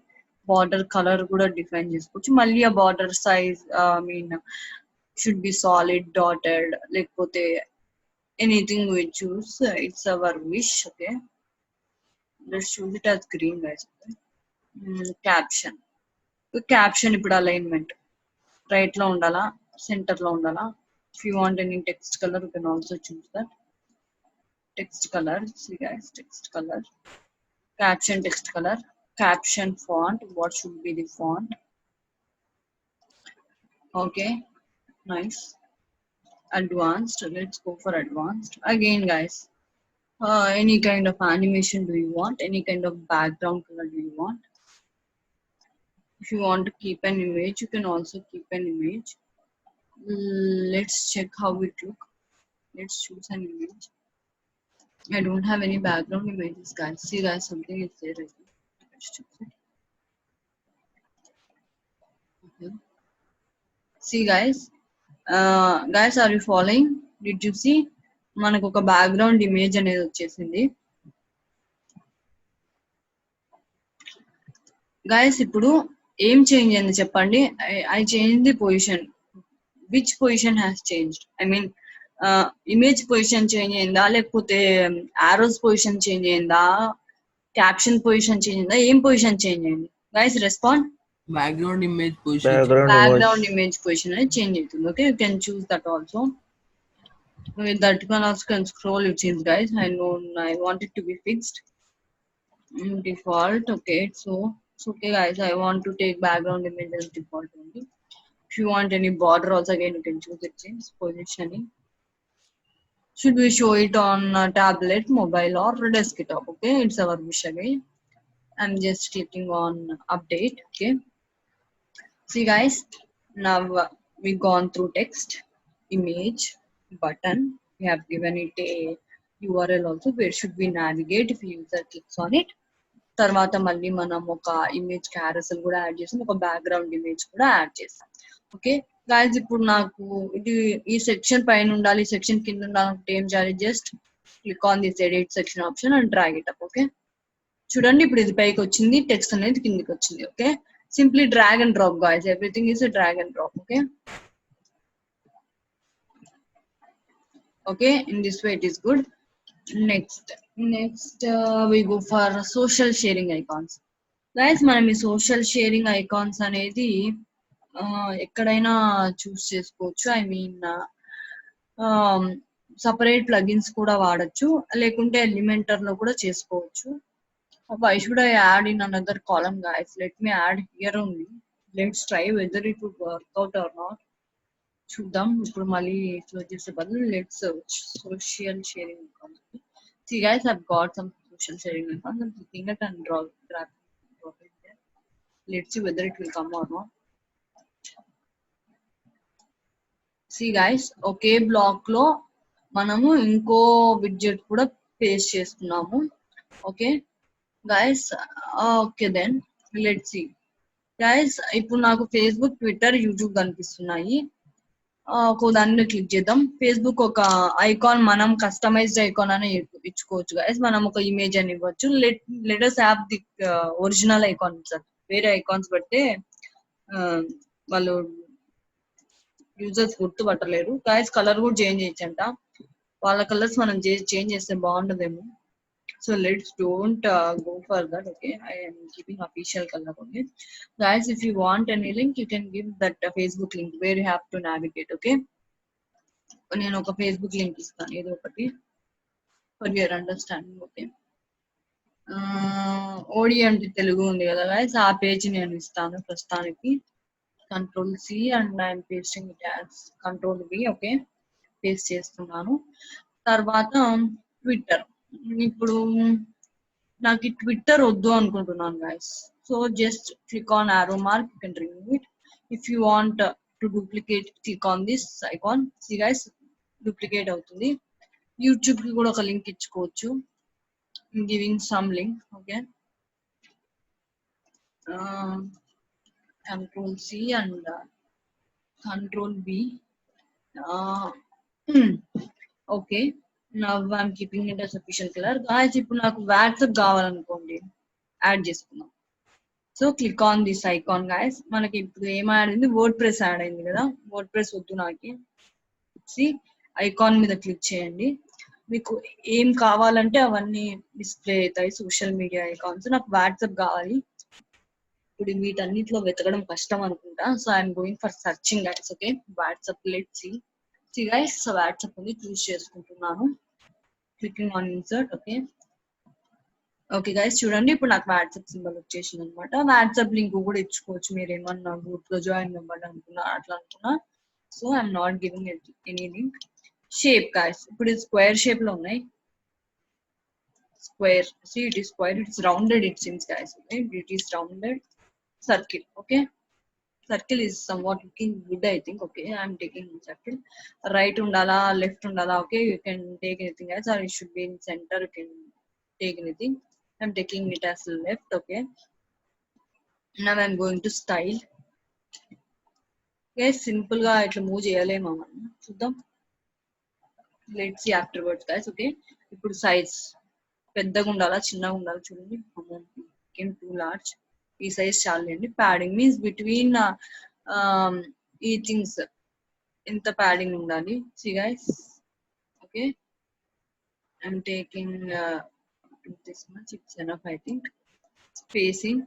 Border colour కూడా define చేసుకోవచ్చు. మళ్ళీ ఆ border size mean should be solid, dotted, లేకపోతే anything we choose. It's our wish. Okay, let's choose it as green guys. Caption. Caption ఇప్పుడు అలైన్మెంట్ రైట్ లో ఉండాలా సెంటర్ లో ఉండాలా. If you want any text colour you can also choose that. Text colour. See guys, text color, caption text color, caption font. What should be the font? Okay, nice. Advanced. Let's go for advanced again guys. Any kind of animation do you want? Any kind of background color do you want? If you want to keep an image, you can also keep an image. Let's check how it look. Let's choose an image. I don't have any background images guys. See guys, something is there. Let's choose it. Okay. See guys, guys are you following? Did you see? మనకు ఒక background image అనేది వచ్చేసింది guys. ఇప్పుడు ఏం change అయింది చెప్పండి. I change the position. Which position has changed? I mean image position change అయిందా, లేకపోతే ఆరోస్ పొజిషన్ చేంజ్ అయిందా, క్యాప్షన్ పొజిషన్ చేంజ్ అయిందా, ఏం పొజిషన్ చేంజ్ అయింది guys? Respond. Background image position. Background image position అనేది చేంజ్ అవుతుంది. Okay, you can choose that also. With that you can also can scroll you change guys. I know I want it to be fixed. Default. Okay, so it's okay guys, I want to take background image as default only. If you want any border also again you can choose it. Change positioning. Should we show it on tablet, mobile or desktop? Okay, it's our wish again. I'm just clicking on update. Okay, see guys, now we gone through text, image, button. We have given it a URL also. Where should we navigate if user clicks on it? తర్వాత మళ్ళీ మనం ఒక image carousel కూడా add చేసాం, ఒక background image కూడా add చేసాం. Okay guys, ఇప్పుడు నాకు ఇది ఈ సెక్షన్ పైన ఉండాలి, సెక్షన్ కింద ఉండాలంటే ఏం చేయాలి? Just click on this edit section option and drag it up. Okay, చూడండి ఇప్పుడు ఇది పైకి వచ్చింది, టెక్స్ట్ అనేది కిందికి వచ్చింది. Okay, Simply drag and drop, guys. Everything is a drag and drop. Okay, in this way it is good. Next we go for social sharing icons. Guys, మనం ఈ సోషల్ షేరింగ్ ఐకాన్స్ అనేది ఎక్కడైనా చూస్ చేసుకోవచ్చు. I mean separate plugins కూడా వాడచ్చు, లేకుంటే Elementor లో కూడా చేసుకోవచ్చు. Why should I add in another column, guys? Let me add here only. Let's try whether it would work out or not. చూద్దాం. ఇప్పుడు మళ్ళీ క్లోజ్ చేసే బదులు let's social sharing account. See guys, I've got some social sharing accounts. I'm clicking it and drop it there. Let's see whether it will come or not. See guys, ఒకే block లో మనము ఇంకో widget కూడా paste చేస్తున్నాము. Okay guys, okay then let's see. Guys, ఇప్పుడు నాకు Facebook, Twitter, YouTube కనిపిస్తున్నాయి. ఒక దాన్ని క్లిక్ చేద్దాం. ఫేస్బుక్ ఒక ఐకాన్ మనం కస్టమైజ్డ్ ఐకాన్ అని ఇచ్చుకోవచ్చు గైస్. మనం ఒక ఇమేజ్ అని ఇవ్వచ్చు. Let us have the original icon. వేరే ఐకాన్స్ బట్టే వాళ్ళు యూజర్స్ గుర్తుపట్టలేరు. గైస్, కలర్ కూడా చేంజ్ చేయొచ్చంట. వాళ్ళ కలర్స్ మనం చేంజ్ చేస్తే బాగుండదేమో. So let's don't go for that. Okay, I am keeping official color only. Guys, if you want any link, you can give that Facebook link where you have to navigate. Okay, నేను ఒక Facebook link ఇస్తాను ఏదో ఒకటి for your understanding. Okay, ఓడి అంటే తెలుగు ఉంది కదా guys, ఆ page నేను ఇస్తాను ప్రస్తుతానికి. Control C and I am pasting it as Control V. Okay, paste చేస్తున్నాను. తర్వాత ట్విట్టర్. ఇప్పుడు నాకు ట్విట్టర్ వద్దు అనుకుంటున్నాను guys. So just click on arrow mark, you can remove it. If you want to duplicate, click on this icon. See guys, duplicate అవుతుంది. YouTube కి కూడా ఒక లింక్ ఇచ్చుకోవచ్చు. Giving some link. Okay, Control C and Control V. Okay, now I'm keeping it as official color. Guys, ఇప్పుడు నాకు WhatsApp కావాలనుకోండి, add చేసుకుందాం. So click on this icon guys. మనకి ఇప్పుడు ఏం యాడ్ అయింది? వర్డ్ ప్రెస్ యాడ్ అయింది కదా. వర్డ్ ప్రెస్ వద్దు నాకు. సి ఐకాన్ మీద క్లిక్ చేయండి. మీకు ఏం కావాలంటే అవన్నీ డిస్ప్లే అవుతాయి, సోషల్ మీడియా ఐకాన్స్. నాకు వాట్సాప్ కావాలి. ఇప్పుడు వీటన్నిటిలో వెతకడం కష్టం అనుకుంటా. So I'm going for searching guys. Okay, WhatsApp. Let's see. See guys, WhatsApp ఉంది, చూస్ చేసుకుంటున్నాను. Clicking on insert. Okay, okay guys, చూడండి ఇప్పుడు నాకు వాట్సాప్ సింబల్ వచ్చేసింది అనమాట. వాట్సాప్ లింక్ కూడా ఇచ్చుకోవచ్చు. మీరు ఏమన్నా గ్రూప్ లో జాయిన్ అవ్వాలి అనుకున్నా, అట్లా అనుకున్నా. So I'm not giving any link. Shape guys, ఇప్పుడు ఇది స్క్వేర్ షేప్ లో ఉన్నాయి. Square, see it is square, it's rounded it seems guys. Okay, it is rounded. Circle. Okay, circle is somewhat looking good, I think. Okay, I'm taking circle. Right undala, left undala. Okay, you can take anything else, or it should be in center. You can take anything. I'm taking it as left. Okay, now I'm going to style. Okay, simple ga itla move cheyalema మనం చూద్దాం. Let's see afterwards guys. Okay, ఇప్పుడు size పెద్దగా ఉండాలా చిన్నగా ఉండాలా చూడండి. became too large. ఈ size చాలండి. ప్యాడింగ్ మీన్స్ బిట్వీన్ ఈ థింగ్స్ ఎంత ప్యాడింగ్ ఉండాలి. See guys, okay, I'm taking this much, it's enough I think. Spacing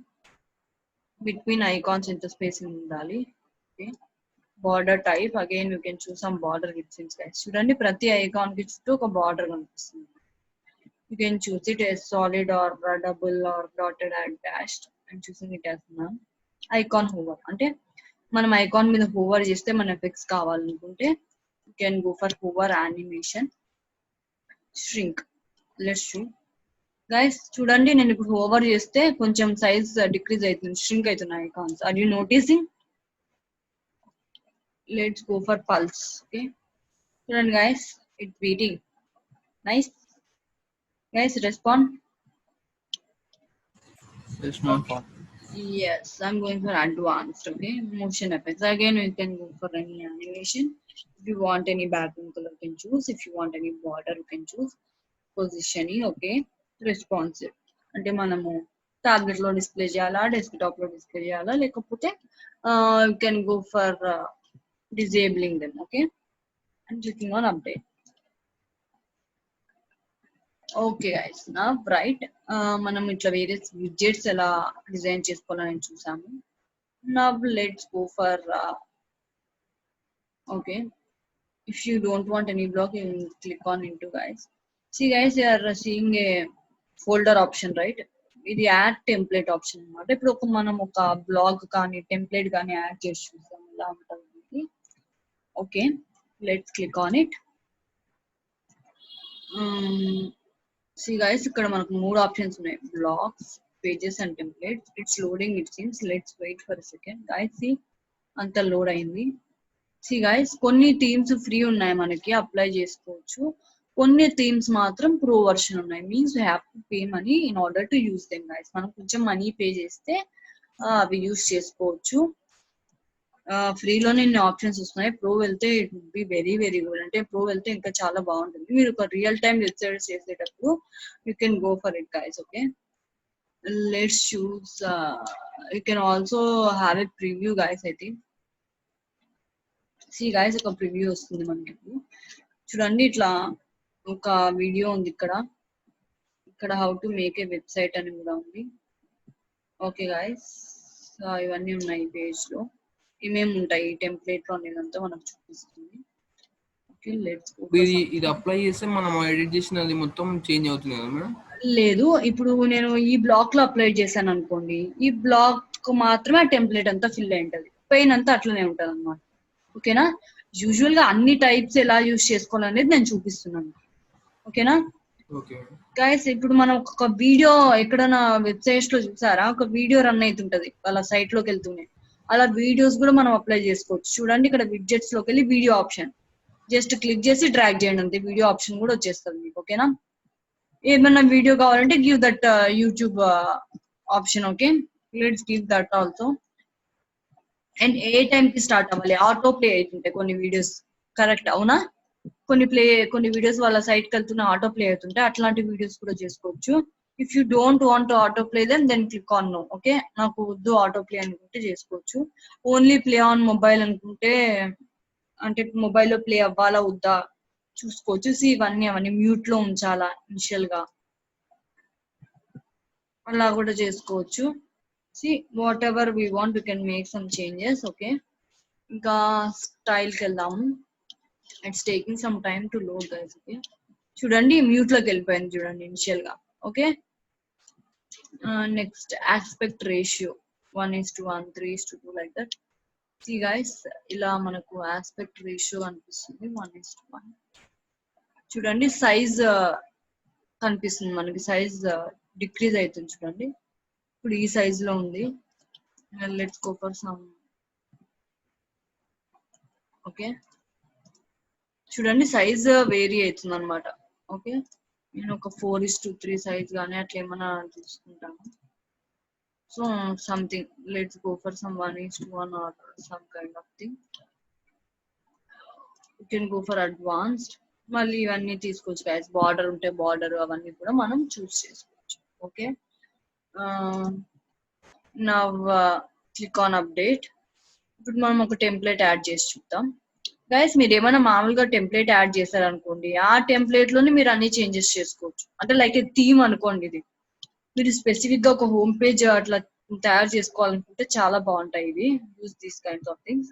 between icons ఎంత స్పేసింగ్ ఉండాలి. Okay, border type again you can choose some border with since guys. చూడండి ప్రతి icon కి చుట్టూ ఒక బార్డర్ కనిపిస్తుంది. You can choose it as solid or double or dotted and dashed. I'm choosing it as none. Icon hover అంటే మనం icon మీద hover చేస్తే మన ఎఫెక్ట్స్ కావాలనుకుంటే you can go for hover animation. Shrink. Let's show guys. చూడండి నేను ఇప్పుడు hover చేస్తే కొంచెం సైజ్ డిక్రీజ్ అవుతుంది, shrink అవుతున్నాయి icons. Are you noticing? Let's go for pulse. Okay, చూడండి guys, it's beating. Nice guys, respond. Yes, ma'am. Okay. Yes, I'm going for advanced. Okay, motion effects. Again, you can go for any animation. If you want any background color, you can choose. If you want any border, you can choose. Positioning. Okay, responsive. అంటే మనము tablet లో display చేయాలా, desktop లో display చేయాలా, లేకపోతే you can go for disabling them. Okay, and clicking on update. Okay guys, నా right, మనం ఇట్లా వేరే విడ్జెట్స్ ఎలా డిజైన్ చేసుకోవాలని చూసాము. Now let's go for okay, if you don't want any block, you will click on into, guys. See guys, you are seeing a folder option, right? ఇది add template option అన్నమాట. ఇప్పుడు మనం ఒక blog కానీ template కానీ add చేసి చూసాం ఎలా ఉంటుంది. ఓకే, let's click on it. See guys, ఇక్కడ మనకు 3 ఆప్షన్స్ ఉన్నాయి, blogs, pages and templates. It's loading it seems. Let's wait for a second guys. See, అంత లోడ్ అయింది. సి గైస్, కొన్ని థీమ్స్ ఫ్రీ ఉన్నాయి, మనకి అప్లై చేసుకోవచ్చు. కొన్ని థీమ్స్ మాత్రం ప్రో వర్షన్ ఉన్నాయి. Means you have to pay money in order to use them guys. మనం కొంచెం మనీ పే చేస్తే అవి యూస్ చేసుకోవచ్చు. ఫ్రీలోనే ఇన్ని ఆప్షన్స్ వస్తున్నాయి. ప్రో వెళ్తే it would be very very good. అంటే ప్రో వెళ్తే ఇంకా చాలా బాగుంటుంది. మీరు ఒక రియల్ టైమ్ వెబ్సైట్ చేసేటప్పుడు you can go for it guys. Okay, let's choose. You can also have a preview guys. I think see guys, ఒక ప్రివ్యూ వస్తుంది మనకి ఇప్పుడు. చూడండి, ఇట్లా ఒక వీడియో ఉంది ఇక్కడ. ఇక్కడ how to make a website అని కూడా ఉంది. ఓకే గైస్, ఇవన్నీ ఉన్నాయి ఈ పేజ్ లో. ఏమేమి ఉంటాయి టెంప్లెట్ లో అనేదంతా మనకు చూపిస్తుంది. Okay, let's go. ఇది అప్లై చేస్తే మనం ఎడిట్ చేసినది మొత్తం చేంజ్ అవుతుంది కదా మేడం? లేదు, ఇప్పుడు నేను ఈ బ్లాక్ లో అప్లై చేశాను అనుకోండి, ఈ బ్లాక్ మాత్రమే ఆ టెంప్లెట్ అంతా ఫిల్ అయి ఉంటది, పెయిన్ అంతా అట్లనే ఉంటది అనమాట. ఓకేనా? యూజువల్ గా అన్ని టైప్స్ ఎలా యూజ్ చేసుకోవాలనేది నేను చూపిస్తున్నాను. ఓకేనా ఓకే గైస్? ఇప్పుడు మనం ఒక వీడియో ఎక్కడైనా వెబ్సైట్స్ లో చూసారా, ఒక వీడియో రన్ అవుతుంటది వాళ్ళ సైట్ లోకి వెళ్తూనే, అలా వీడియోస్ కూడా మనం అప్లై చేసుకోవచ్చు. చూడండి, ఇక్కడ విడ్జెట్స్ లోకి వెళ్ళి వీడియో ఆప్షన్ జస్ట్ క్లిక్ చేసి డ్రాగ్ చేయండి అంతే, వీడియో ఆప్షన్ కూడా వచ్చేస్తుంది మీకు. ఓకేనా? ఏమన్నా వీడియో కావాలంటే give that YouTube option. Okay, let's give that also. And A time కి స్టార్ట్ అవ్వాలి, ఆటో ప్లే అవుతుంటాయి కొన్ని వీడియోస్, కరెక్ట్ అవునా? కొన్ని వీడియోస్ వాళ్ళ సైట్ కి వెళ్తున్న ఆటో ప్లే అవుతుంటే అట్లాంటి వీడియోస్ కూడా చేసుకోవచ్చు. If you don't want auto play then click on no. Okay, నాకు వద్దు ఆటో ప్లే అనుకుంటే చేసుకోవచ్చు. ఓన్లీ ప్లే ఆన్ మొబైల్ అనుకుంటే, అంటే మొబైల్లో ప్లే అవ్వాలా వద్దా చూసుకోవచ్చు. అవన్నీ మ్యూట్ లో ఉంచాలా ఇనిషియల్ గా, అలా కూడా చేసుకోవచ్చు. What ever we want, you can make some changes. Okay, ఇంకా స్టైల్ కి వెళ్దాము. It's taking some time to load guys. Okay, చూడండి మ్యూట్ లోకి వెళ్ళిపోయింది చూడండి ఇనిషియల్ గా. Okay, next aspect ratio 1:1, 3:2 like that. See guys, ఇలా మనకు ఆస్పెక్ట్ రేషియో కనిపిస్తుంది 1:1. చూడండి సైజ్ కనిపిస్తుంది మనకి, సైజ్ డిక్రీజ్ అవుతుంది చూడండి. ఇప్పుడు ఈ సైజ్ లో ఉంది. Let's go for some. Okay, చూడండి సైజ్ వేరీ అవుతుంది అనమాట. ఓకే, నేను ఒక 4:3 సైజ్ కానీ అట్లా ఏమన్నా చూసుకుంటాను. So something, let's go for some 1:1 or some kind of thing. You can go for advanced. మళ్ళీ ఇవన్నీ తీసుకోవచ్చు గైస్. బార్డర్ ఉంటే బార్డర్ అవన్నీ కూడా మనం చూస్ చేసుకోవచ్చు. Okay, now click on update. ఇప్పుడు మనం ఒక టెంప్లెట్ యాడ్ చేసి చూద్దాం గైస్. మీరు ఏమైనా మామూలుగా టెంప్లెట్ యాడ్ చేశారనుకోండి, ఆ టెంప్లెట్ లోనే మీరు అన్ని చేంజెస్ చేసుకోవచ్చు. అంటే లైక్ ఏ థీమ్ అనుకోండి. ఇది మీరు స్పెసిఫిక్ గా ఒక హోమ్ పేజ్ అట్లా తయారు చేసుకోవాలనుకుంటే చాలా బాగుంటాయి ఇవి. Use these kinds of things.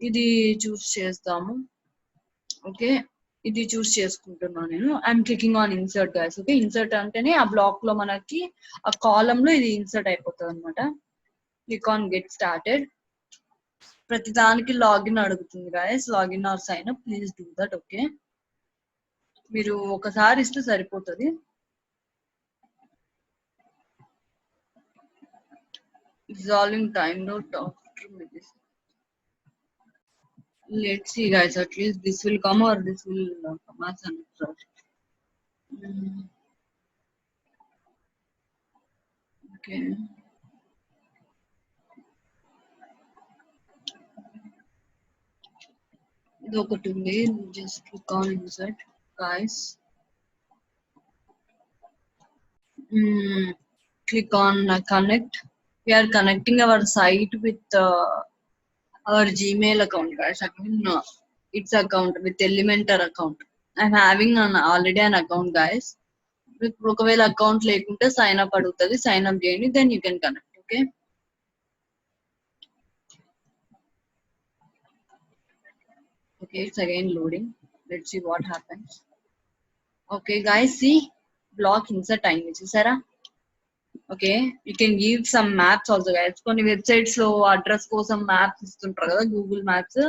ఇది చూస్ చేస్తాము. ఓకే, ఇది చూస్ చేసుకుంటున్నాను నేను. I'm clicking on insert guys. Okay, insert అంటేనే ఆ బ్లాక్ లో మనకి ఆ కాలమ్ లో ఇది ఇన్సర్ట్ అయిపోతుంది అనమాట. Click on get started. ప్రతి దానికి లాగిన్ అడుగుతుంది guys, login or sign up, please do that. Okay, మీరు ఒకసారి ఇస్తే సరిపోతుంది. Resolving time note after this. Let's see guys, at least this will come or this will come as an error. Okay, ఇది ఒకటి ఉంది. Just click on insert guys. click on connect. We are connecting our site with our Gmail account, guys. I mean, its account with Elementor account. I'm having already an account, guys. ఇప్పుడు ఒకవేళ account లేకుంటే sign up అడుగుతుంది, sign up చేయండి, then you can connect. Okay, okay, it's again loading. Let's see what happens. Okay, guys, see, block insert అయింది చూసారా. Okay, you can give some maps also, guys. కొన్ని websites లో address కోసం maps ఇస్తుంటారు కదా, Google maps.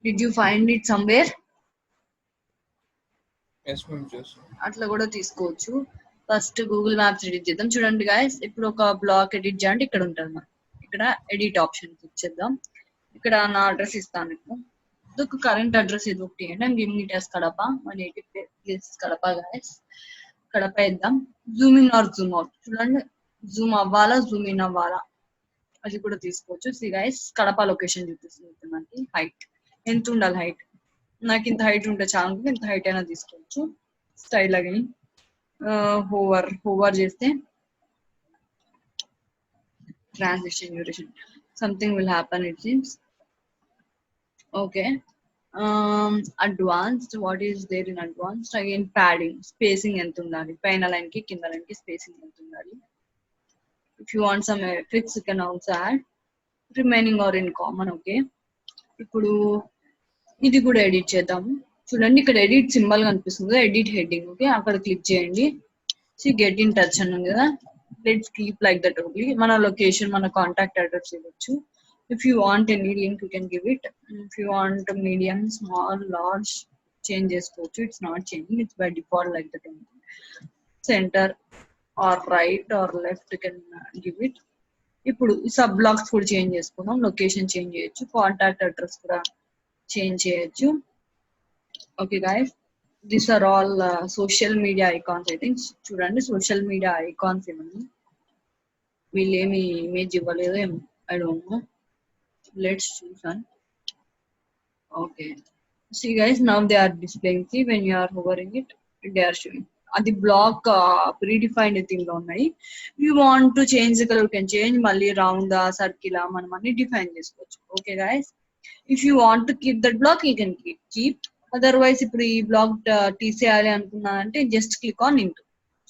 Did you find it somewhere? అట్లా కూడా తీసుకోవచ్చు. ఫస్ట్ గూగుల్ మ్యాప్స్ ఎడిట్ చేద్దాం. చూడండి గాయస్, ఇప్పుడు ఒక బ్లాక్ ఎడిట్ చేయాలంటే ఇక్కడ ఉంటుంది మనం. ఇక్కడ ఎడిట్ ఆప్షన్ ఇచ్చేద్దాం. ఇక్కడ నా అడ్రస్ ఇస్తాను. ఇప్పుడు ఇదొక కరెంట్ అడ్రస్ ఇది ఒకటి అండి. I'm giving it as Kadapa. మా native place Kadapa guys. Kadapa ఇద్దాం. Zoom in or zoom out. చూడండి, జూమ్ అవ్వాలా, జూమ్ ఇన్ అవ్వాలా, అది కూడా తీసుకోవచ్చు. సి గైస్, కడప లొకేషన్ చూపిస్తుంది మనకి. హైట్ ఎంత ఉండాలి? హైట్ నాకు ఇంత హైట్ ఉంటే చాలా, ఇంత హైట్ అయినా తీసుకోవచ్చు. స్టైల్ అగైన్ హోవర్ చేస్తే transition duration, something will happen, it seems. Okay, advanced, what is there in advanced? Again, padding, spacing ఎంత ఉండాలి, పైన లైన్ కి కింద లైన్ కి స్పేసింగ్ ఎంత ఉండాలి. if you want some effects, you can also add remaining or in common. Okay, ఇప్పుడు ఇది కూడా ఎడిట్ చేద్దాము. చూడండి, ఇక్కడ ఎడిట్ సింబల్ కనిపిస్తుంది, ఎడిట్ హెడ్డింగ్. ఓకే, అక్కడ క్లిక్ చేయండి. గెట్ ఇన్ టచ్ అని ఉంది కదా, let's keep like that only. మన లొకేషన్, మన కాంటాక్ట్ అడ్రస్ ఇవ్వచ్చు. If you want any link you can give it. If you want medium, small, large change చేసుకోవచ్చు. It's not changing, it's by default like that. Centre or right or left can give it. ఇప్పుడు sub blocks కూడా change చేసుకుందాం. Location change చేయొచ్చు, contact address కూడా change చేయొచ్చు. Okay guys, these are all social media icons. I think చూడండి, social media icons ఇవన్నీ. వీళ్ళు ఏమి ఇమేజ్ ఇవ్వలేదు, I don't know. Let's choose one. Okay, see guys, now they are displaying. See, when you are hovering it, they are showing. అది block predefined thing లో ఉన్నాయి. You want to change the colour, can change. మళ్ళీ round, circle, మనం అన్ని define చేసుకోవచ్చు. Okay guys, if you want to keep that block you can keep. Otherwise ఇప్పుడు ఈ block తీసేయాలి అనుకున్నానంటే just click on into.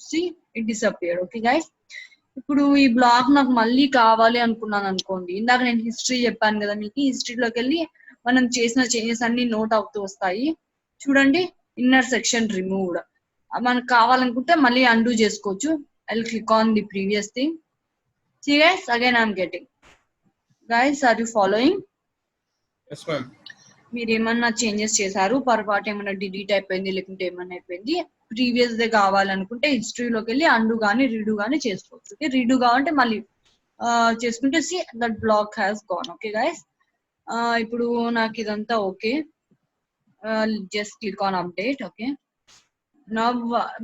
See, it disappeared. Okay guys, ఇప్పుడు ఈ బ్లాక్ నాకు మళ్ళీ కావాలి అనుకున్నాను అనుకోండి. ఇందాక నేను హిస్టరీ చెప్పాను కదా మీకు, హిస్టరీలోకి వెళ్ళి మనం చేసిన చేంజెస్ అన్ని నోట్ అవుతూ వస్తాయి. చూడండి, ఇన్నర్ సెక్షన్ రిమూవ్డ్. మనకు కావాలనుకుంటే మళ్ళీ అండూ చేసుకోవచ్చు. I will click on the previous thing. See guys, again I'm getting. Guys, are you following? Yes ma'am. మీరు ఏమన్నా చేంజెస్ చేశారు, పొరపాటు ఏమన్నా డిలీట్ అయిపోయింది, లేకుంటే ఏమన్నా అయిపోయింది, ప్రీవియస్ దే కావాలనుకుంటే హిస్టరీలోకి వెళ్ళి అండూ కానీ రీడూ కానీ చేసుకోవచ్చు. ఓకే, రీడూ కావాలంటే మళ్ళీ చేసుకుంటే see that block has gone. Okay guys, ఇప్పుడు నాకు ఇదంతా okay. Just click on update. Okay, now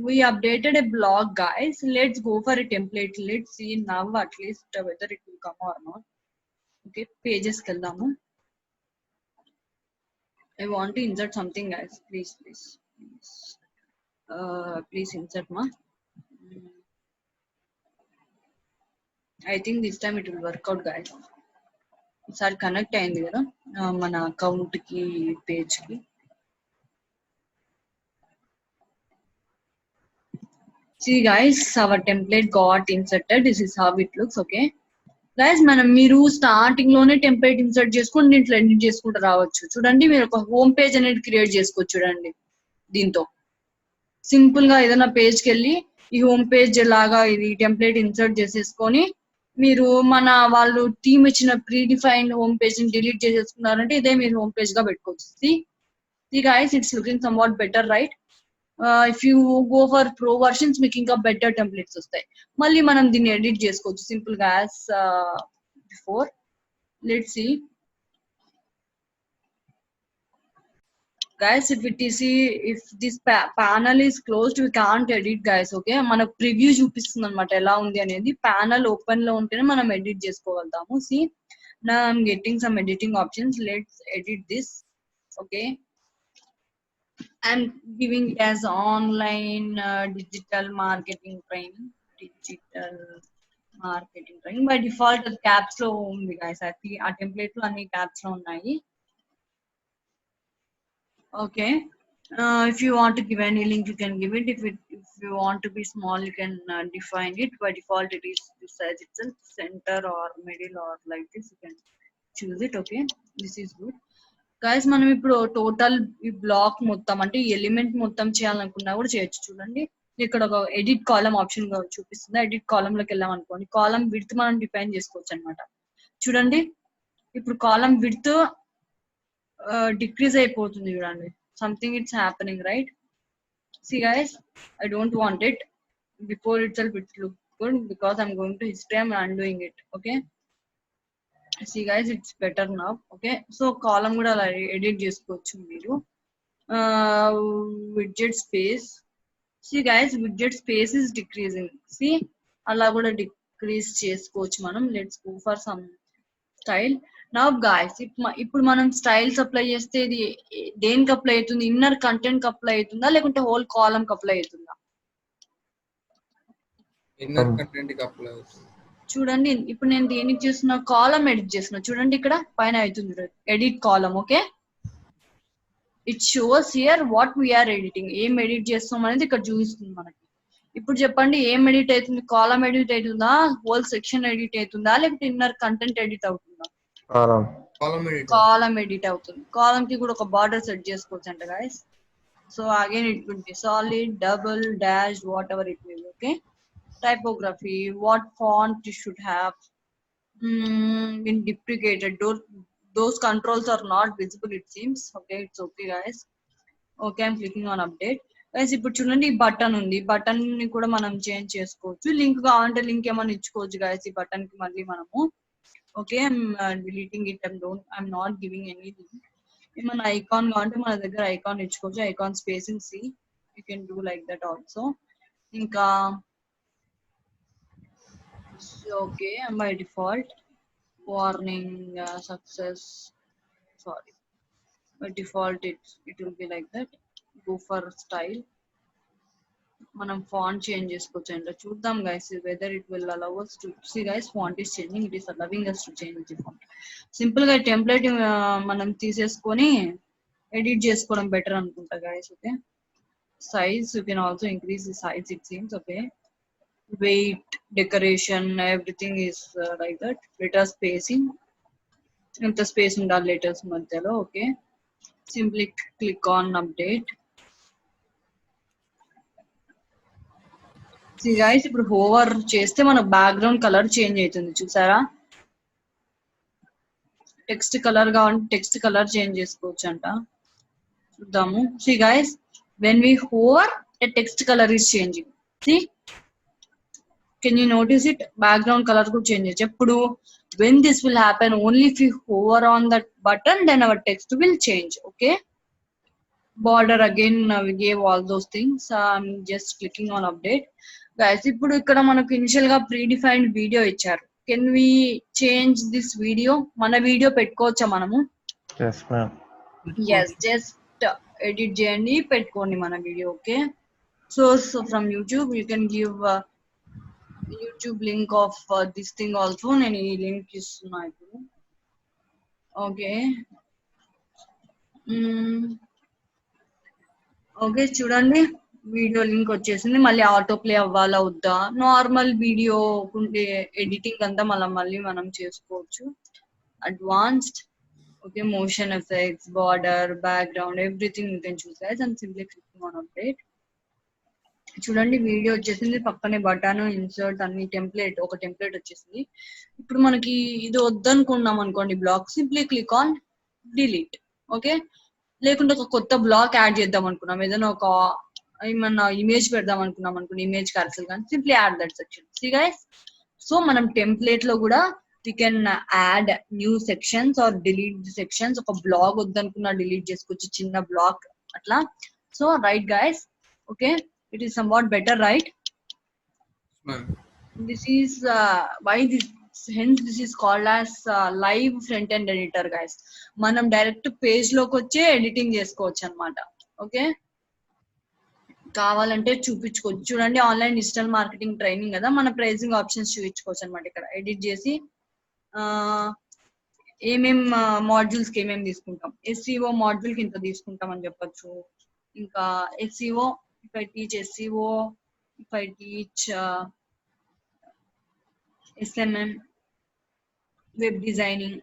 we updated a blog, guys. Let's go for a template. Let's see now at least whether it will come or not. Okay, pages keldamu. I want to insert something, guys. Please insert ma. I think this time it will work out, guys. Sir connect ayindi kada mana account ki page ki. See guys, our template got inserted. This is how it looks. Okay guys, మనం మీరు starting లోనే template insert చేసుకుని దీంట్లో edit చేసుకుంటూ రావచ్చు. చూడండి, మీరు ఒక హోమ్ పేజ్ అనేది క్రియేట్ చేసుకోవచ్చు. చూడండి, దీంతో సింపుల్ గా ఏదైనా పేజ్ కి వెళ్ళి ఈ హోమ్ పేజ్ లాగా ఇది టెంప్లెట్ ఇన్సర్ట్ చేసేసుకొని మీరు మన వాళ్ళు టీమ్ ఇచ్చిన ప్రీడిఫైన్డ్ హోమ్ పేజ్ ని డిలీట్ చేసేసుకున్నారంటే ఇదే మీరు హోమ్ పేజ్ గా పెట్టుకోవచ్చు. See guys, it's looking somewhat better, right? If you go for pro versions, మీకు ఇంకా బెటర్ టెంప్లెట్స్ వస్తాయి. మళ్ళీ మనం దీన్ని ఎడిట్ చేసుకోవచ్చు సింపుల్ గా as before. Let's see guys, if this panel is closed, we can't edit guys. Okay, మన preview చూపిస్తుంది అనమాట ఎలా ఉంది అనేది. ప్యానల్ ఓపెన్ లో ఉంటేనే మనం edit చేసుకోగలుగుతాము. See, now I'm getting some editing options. Let's edit this. Okay, I'm giving it as online digital marketing training. digital marketing training. By default అది caps లో ఉంది guys. అది ఆ టెంప్లెట్ లో అన్ని caps లో ఉన్నాయి. Okay. If you want to give any link, you can give it. If you want to be small, you can define it. By default, it is this size itself, center or middle or like this. You can choose it. Okay, this is good. Guys, మనం ఇప్పుడు total ఈ black మొత్తం అంటే ఈ element మొత్తం చేయాలనుకున్నా కూడా చేయొచ్చు. చూడండి ఇక్కడ ఒక ఎడిట్ కాలమ్ ఆప్షన్ చూపిస్తుంది. ఎడిట్ కాలమ్ లోకి వెళ్ళాం అనుకోండి, కాలమ్ విడ్త్ మనం డిఫైన్ చేసుకోవచ్చు అనమాట. చూడండి ఇప్పుడు కాలమ్ విడ్త్ డిక్రీజ్ అయిపోతుంది. చూడండి something it's happening, right? See guys, I don't want it. Before itself it look good because I'm going to history, I'm undoing it. Okay, see guys, it's better now. Okay, so column kuda ala edit chesukochu meeru. Widget space, see guys, widget space is decreasing. See ala kuda decrease chesukochu manam. Let's go for some style. Now guys, ఇప్పుడు మనం styles apply చేస్తే ఇది దేనికి apply అవుతుంది? Inner content కి apply అవుతుందా లేకుంటే whole column కి అప్లై అవుతుందా? ఇన్నర్ కంటెంట్ కి అప్లై అవుతుంది. చూడండి ఇప్పుడు నేను దేనికి చేస్తున్నా, కాలమ్ ఎడిట్ చేస్తున్నా. చూడండి ఇక్కడ పైన అవుతుంది edit column. Okay, it shows here what we are editing. ఏం ఎడిట్ చేస్తాం అనేది ఇక్కడ చూపిస్తుంది మనకి. ఇప్పుడు చెప్పండి ఏం ఎడిట్ అవుతుంది? కాలమ్ ఎడిట్ అవుతుందా, హోల్ సెక్షన్ ఎడిట్ అవుతుందా, లేకపోతే ఇన్నర్ కంటెంట్ ఎడిట్ అవుతుందా? కాలమ్ ఎడిట్ అవుతుంది. కాలమ్ కి కూడా ఒక బార్డర్ సెట్ చేసుకోవచ్చు అంట guys. So again it will B solid, double, dash, what ever it will. Okay, typography, what font you should have been deprecated. Those controls are not visible, it seems. Okay, it's okay guys. Okay, I'm clicking on update. Guys, ఇప్పుడు చూడండి ఈ button ఉంది. Button ని కూడా మనం change చేసుకోవచ్చు. Link కావాలంటే link ఏమైనా ఇచ్చుకోవచ్చు గైస్ ఈ బటన్ కి మళ్ళీ మనము. Okay, I'm deleting it. I'm not giving any link. ఏమైనా ఐకాన్ కావాలంటే మన దగ్గర ఐకాన్ ఇచ్చుకోవచ్చు. Icon spacing see, you can do like that also. ఇంకా okay, by default warning success, sorry, by default it will be like that. Go for style, మనం font change చేసుకోవచ్చు అంట. చూద్దాం guys whether it will allow us to see. Guys, font is changing, it is allowing us to change the font. Simple గా template మనం తీసేసుకొని edit చేసుకోవడం better అనుకుంటా guys. Okay, size, you can also increase the size, it seems. Okay, weight, decoration, everything is like that. Letter spacing, ఎంత space ఉండాలి letters మధ్యలో. Okay, simply click on update. See guys, ఇప్పుడు hover చేస్తే మన background colour change అవుతుంది. చూసారా? Text colour కావాలంటే text colour change చేసుకోవచ్చు అంట. చూద్దాము. See guys, when we hover, the text color is changing. See, can you notice it? Background color could change. Eppudu when this will happen, only if you hover on that button, then our text will change. Okay, border again, we gave all those things. I'm just clicking on update. Guys, ఇప్పుడు ఇక్కడ మనకు initial గా predefined video ఇచ్చారు. Can we change this video? మన video పెట్టుకోవచ్చా మనము? Yes, ma'am. Yes, just edit చేయండి, పెట్టుకోండి మన video. Okay, source from YouTube, you can give YouTube link of this thing also. నేను ఈ లింక్ ఇస్తున్నా ఇప్పుడు. ఓకే, ఓకే చూడండి వీడియో లింక్ వచ్చేసింది. మళ్ళీ ఆటో ప్లే అవ్వాలా వద్దా? నార్మల్ వీడియో ఉంటే ఎడిటింగ్ అంతా మళ్ళీ మనం చేసుకోవచ్చు. Advanced, okay, motion effects, border, background, everything you can choose guys and simply click on update. చూడండి వీడియో వచ్చేసింది, పక్కనే బటన్, ఇన్సర్ట్, అన్ని టెంప్లెట్, ఒక టెంప్లెట్ వచ్చేసింది. ఇప్పుడు మనకి ఇది వద్దనుకున్నాం అనుకోండి block, simply click on delete. Okay, లేకుంటే ఒక కొత్త బ్లాక్ యాడ్ చేద్దాం అనుకున్నాం, ఏదైనా ఒక ఏమన్నా ఇమేజ్ పెడదాం అనుకున్నాం అనుకోండి, ఇమేజ్ క్యాన్సిల్ కానీ simply add that section. See guys, so మనం టెంప్లెట్ లో కూడా we can add new sections or delete the sections. ఒక బ్లాగ్ వద్దనుకున్నా డిలీట్ చేసుకోవచ్చు, చిన్న బ్లాక్ అట్లా. So right guys, okay, it is somewhat better, right? This is why this is called as live front end editor guys. మనం direct page లోకి వచ్చే editing చేసుకోవచ్చు అన్నమాట. Okay, కావాలంటే చూపించుకోవచ్చు. చూడండి ఆన్లైన్ డిజిటల్ మార్కెటింగ్ ట్రైనింగ్ కదా, మన ప్రైసింగ్ ఆప్షన్స్ చూపించుకోవచ్చు అనమాట. ఇక్కడ ఎడిట్ చేసి ఏమేం మాడ్యూల్స్ కి ఏమేమి తీసుకుంటాం, ఎస్సీఓ మాడ్యూల్ కి ఇంత తీసుకుంటాం అని చెప్పొచ్చు. ఇంకా SCO, if I teach SCO, if I teach SMM, web designing,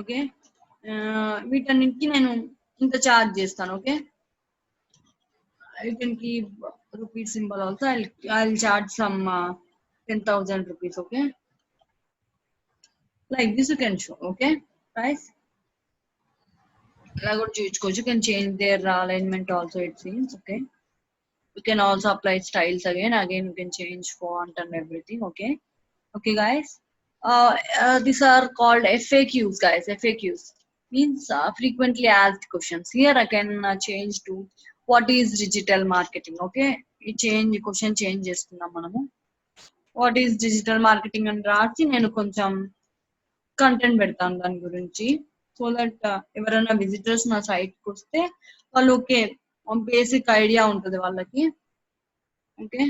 okay, వీటన్నిటికి నేను ఇంత చార్జ్ చేస్తాను. Okay, you can keep rupee symbol also. I'll charge some 10,000 rupees. Okay, like this you can show. Okay, guys, you can change their alignment also, it seems. Okay, you can also apply styles again you can change font and everything. Okay, okay guys, these are called FAQs, guys. FAQs means frequently asked questions. Here I can change to what is digital marketing. Okay, ఈ change question change చేస్తున్నాం మనము. What is digital marketing అని రాసి నేను కొంచెం content పెడతాను దాని గురించి, సో దట్ ఎవరైనా విజిటర్స్ నా సైట్ కి వస్తే వాళ్ళు ఓకే బేసిక్ ఐడియా ఉంటుంది వాళ్ళకి. Okay,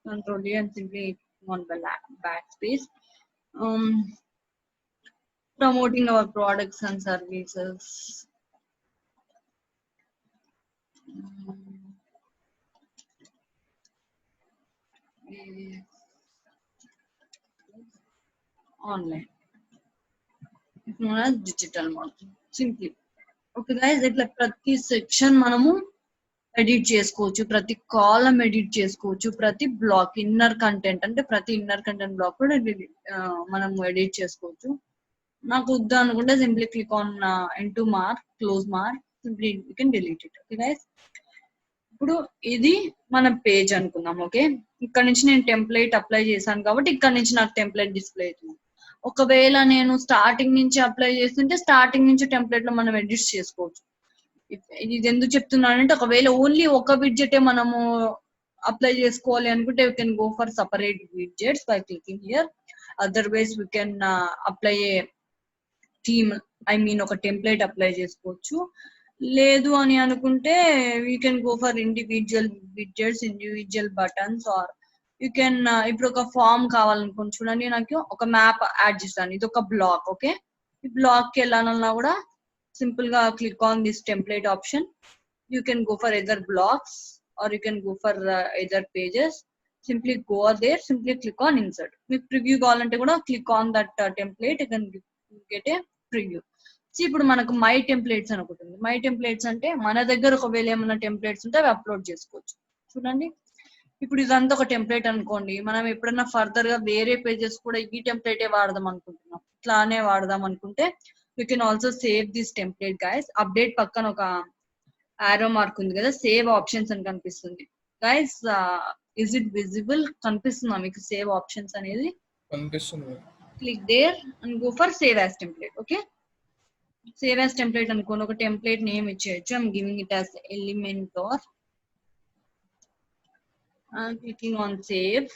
control and simply on back space. Promoting our products and services. Online. It's known as digital marketing. Simply. Okay guys, ఇట్లా ప్రతి సెక్షన్ మనము ఎడిట్ చేసుకోవచ్చు, ప్రతి కాలం ఎడిట్ చేసుకోవచ్చు, ప్రతి బ్లాక్ ఇన్నర్ కంటెంట్ అంటే ప్రతి ఇన్నర్ కంటెంట్ బ్లాక్ కూడా మనం ఎడిట్ చేసుకోవచ్చు. నాకు వద్దు అనుకుంటే simply click on into mark, close mark, simply you can delete it. Okay guys, ఇప్పుడు ఇది మన పేజ్ అనుకుందాం. ఓకే, ఇక్కడ నుంచి నేను టెంప్లెట్ అప్లై చేశాను కాబట్టి ఇక్కడ నుంచి నాకు టెంప్లెట్ డిస్ప్లే అవుతుంది. ఒకవేళ నేను స్టార్టింగ్ నుంచి అప్లై చేస్తుంటే స్టార్టింగ్ నుంచి టెంప్లెట్ లో మనం ఎడిట్ చేసుకోవచ్చు. ఇది ఎందుకు చెప్తున్నానంటే ఒకవేళ ఓన్లీ ఒక విడ్జెటే మనము అప్లై చేసుకోవాలి అనుకుంటే you can go for separate widgets by clicking here. Otherwise we can apply a theme, I mean ఒక టెంప్లెట్ అప్లై చేసుకోవచ్చు. లేదు అని అనుకుంటే you can go for individual widgets, individual buttons, or you can ఇప్పుడు ఒక form కావాలనుకోండి. చూడండి, నాకు ఒక మ్యాప్ యాడ్ చేస్తాను, ఇది ఒక బ్లాక్. ఓకే, ఈ బ్లాక్ కి వెళ్ళాలన్నా కూడా సింపుల్ గా click on this template option. You can go for either blocks or you can go for either pages. Simply go there, simply click on insert. మీకు preview కావాలంటే కూడా click on that template, you can get a preview. ఇప్పుడు మనకు my templates అనుకుంటుంది. My templates అంటే మన దగ్గర ఒకవేళ ఏమైనా టెంప్లెట్స్ ఉంటే అవి అప్లోడ్ చేసుకోవచ్చు. చూడండి, ఇప్పుడు ఇదంతా ఒక టెంప్లెట్ అనుకోండి, మనం ఎప్పుడైనా ఫర్దర్ గా వేరే పేజెస్ కూడా ఈ టెంప్లెటే వాడదాం అనుకుంటున్నాం, ఇట్లానే వాడదాం అనుకుంటే you can also save this template guys. Update పక్కన ఒక ఆరో మార్క్ ఉంది కదా, సేవ్ ఆప్షన్స్ అని కనిపిస్తుంది. Guys, is it visible? కనిపిస్తుందా మీకు సేవ్ ఆప్షన్స్ అనేది? కనిపిస్తుంది. Click there and go for save as template. Okay, save as template అనుకోండి, ఒక టెంప్లెట్ నేమ్ ఇచ్చేయచ్చు. I'm giving it as Elementor. Clicking on save.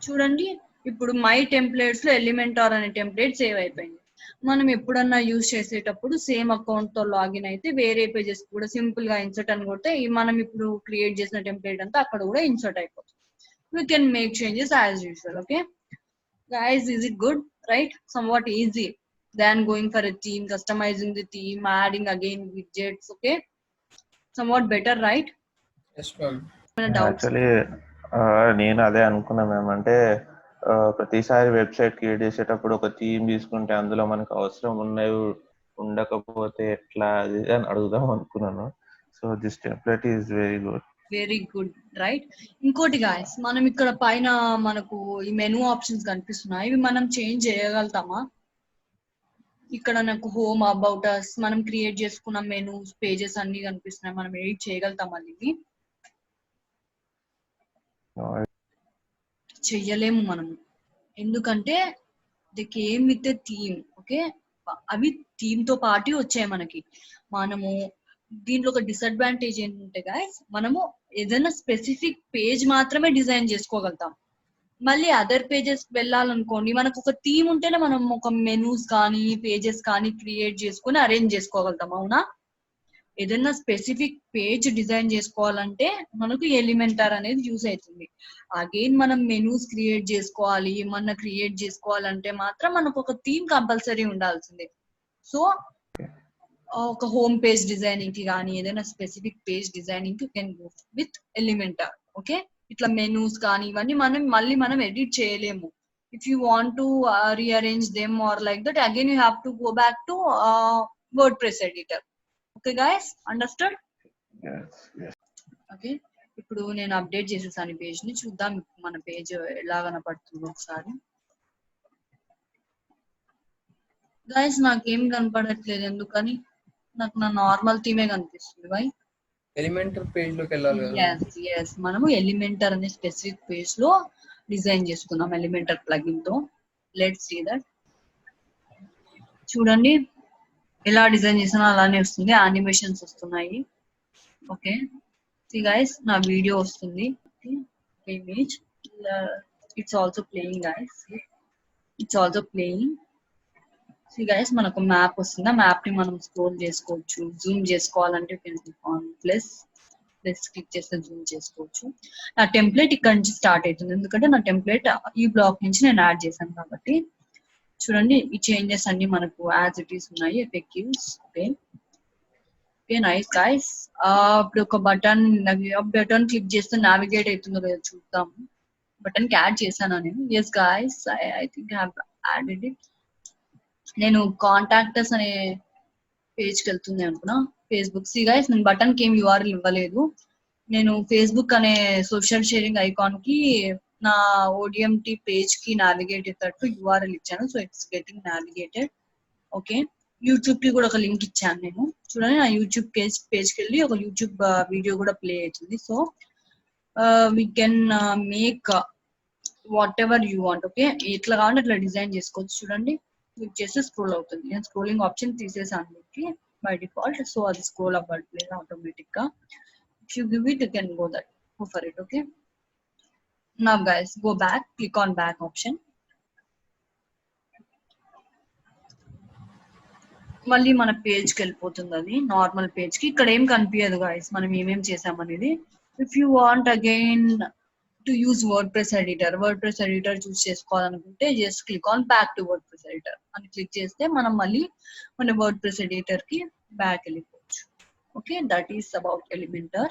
చూడండి, ఇప్పుడు మై టెంప్లెట్స్ లో ఎలిమెంటార్ అనే టెంప్లెట్ సేవ్ అయిపోయింది. మనం ఎప్పుడన్నా యూజ్ చేసేటప్పుడు సేమ్ అకౌంట్ తో లాగిన్ అయితే వేరే పేజెస్ కూడా సింపుల్ గా ఇన్సర్ట్ అని కొడితే మనం ఇప్పుడు క్రియేట్ చేసిన టెంప్లెట్ అంతా అక్కడ కూడా ఇన్సర్ట్ అయిపోతుంది. We can make changes as usual. Okay guys, is it good? Right, somewhat easy than going for a theme, customizing the theme, adding again widgets. Okay, somewhat better, right? Yes ma'am. Actually నేను అదే అనుకున్నా ma'am. అంటే ప్రతిసారి website create చేసేటప్పుడు ఒక theme తీసుకుంటే అందులో మనకు అవసరం ఉన్నవి ఉండకపోతే ఎట్లా అది అని అడుగుదాం అనుకున్నాను. So this template is very good, right. ఇంకోటి గాయస్, మనం ఇక్కడ పైన మనకు ఈ మెనూ ఆప్షన్స్ కనిపిస్తున్నాయి, ఇవి మనం చేంజ్ చేయగలుగుతామా? ఇక్కడ నాకు హోమ్, అబౌట్ us, మనం క్రియేట్ చేసుకున్న మెనూస్, పేజెస్ అన్ని కనిపిస్తున్నాయి, మనం ఎడిట్ చేయగలుగుతామా? ఇవి చెయ్యలేము మనం, ఎందుకంటే the came with a theme. Okay, అవి థీమ్ తో పాటు వచ్చాయి మనకి. మనము దీంట్లో ఒక డిసడ్వాంటేజ్ ఏంటంటే గైస్, మనము ఏదైనా స్పెసిఫిక్ పేజ్ మాత్రమే డిజైన్ చేసుకోగలుగుతాం. మళ్ళీ అదర్ పేజెస్ వెళ్ళాలనుకోండి, మనకు ఒక థీమ్ ఉంటేనే మనం ఒక మెనూస్ కానీ పేజెస్ కానీ క్రియేట్ చేసుకుని అరేంజ్ చేసుకోగలుగుతాం. అవునా? ఏదైనా స్పెసిఫిక్ పేజ్ డిజైన్ చేసుకోవాలంటే మనకు ఎలిమెంటర్ అనేది యూస్ అవుతుంది. అగైన్ మనం మెనూస్ క్రియేట్ చేసుకోవాలి, ఏమన్నా క్రియేట్ చేసుకోవాలంటే మాత్రం మనకు ఒక థీమ్ కంపల్సరీ ఉండాల్సిందే. సో ఒక హోమ్ పేజ్ డిజైనింగ్ కి కానీ ఏదైనా స్పెసిఫిక్ పేజ్ డిజైనింగ్ కి can go with Elementor. Okay, ఇట్లా మెనూస్ కానీ ఇవన్నీ మనం ఎడిట్ చేయలేము. If you want to rearrange them or like that again you have to go back to WordPress editor. Okay guys, understood? Okay, ఇప్పుడు నేను update చేసేసాను ఈ page ని. చూద్దాం మన పేజ్ ఎలా కనపడుతుందో ఒకసారి. గైస్ నాకేం కనపడట్లేదు, ఎందుకని? నాకు నా నార్మల్ థీమే కనిపిస్తుంది. బై ఎలిమెంటర్ పేజ్ లోకి వెళ్ళాలి కదా. మనము ఎలిమెంటర్ అనే స్పెసిఫిక్ పేజ్ లో డిజైన్ చేసుకున్నాం ఎలిమెంటర్ ప్లగిన్ తో. Let's see that. చూడండి ఎలా డిజైన్ చేసినా అలానే వస్తుంది, యానిమేషన్స్ వస్తున్నాయి. ఓకే, సి గైస్ నా వీడియో వస్తుంది, image it's also playing guys, it's also playing. See guys మనకు మ్యాప్ వస్తుంది, ఆ మ్యాప్ ని మనం స్క్రోల్ చేసుకోవచ్చు. జూమ్ చేసుకోవాలంటే ప్లస్ క్లిక్ చేస్తే జూమ్ చేసుకోవచ్చు. నా టెంప్లెట్ ఇక్కడ నుంచి స్టార్ట్ అవుతుంది, ఎందుకంటే నా టెంప్లెట్ ఈ బ్లాక్ నుంచి నేను యాడ్ చేశాను కాబట్టి. చూడండి ఈ చేంజెస్ అన్ని మనకు యాజ్ ఇట్ ఈస్ ఉన్నాయి, effectives. Okay okay, nice guys. ఇప్పుడు ఒక బటన్ క్లిక్ చేస్తే నావిగేట్ అవుతుందో లేదో చూద్దాం. బటన్ కి యాడ్ చేశాను నేను. Yes guys, I think I have added it. నేను కాంటాక్టర్స్ అనే పేజ్ కి వెళ్తుంది అనుకున్నా, ఫేస్బుక్. సి గైస్ నేను బటన్ కి ఏం యూఆర్ఎల్ ఇవ్వలేదు, నేను ఫేస్బుక్ అనే సోషల్ షేరింగ్ ఐకాన్ కి నా ఓడిఎంటి పేజ్ కి నావిగేట్ అయ్యేటట్టు యూఆర్ఎల్ ఇచ్చాను. So it's getting navigated. Okay, YouTube కి కూడా ఒక లింక్ ఇచ్చాను నేను. చూడండి నా యూట్యూబ్ పేజ్ కి వెళ్ళి ఒక యూట్యూబ్ వీడియో కూడా ప్లే అవుతుంది. So we can make what ever you want. Okay, ఇట్లా కావాలంటే ఇట్లా డిజైన్ చేసుకోవచ్చు. చూడండి క్లిక్ చేస్తే స్క్రోల్ అవుతుంది. నేను స్క్రోలింగ్ ఆప్షన్ తీసేసాను మీకు బై డిఫాల్ట్, సో అది స్క్రోల్ అవ్వట్లేదు ఆటోమేటిక్ గా. If you give it you can go for it. Okay, now guys go back, click on back option. మళ్ళీ మన పేజ్ కి వెళ్ళిపోతుంది, అది నార్మల్ పేజ్ కి. ఇక్కడ ఏం కనిపించదు గైస్ మనం ఏమేం చేసామనేది. If you want again to use WordPress editor choose చేసుకోవాలనుకుంటే just click on back to WordPress editor అని క్లిక్ చేస్తే మనం మళ్ళీ మన వర్డ్ ప్రెస్ ఎడిటర్ కి బ్యాక్ వెళ్ళిపోవచ్చు. Okay, that is about Elementor.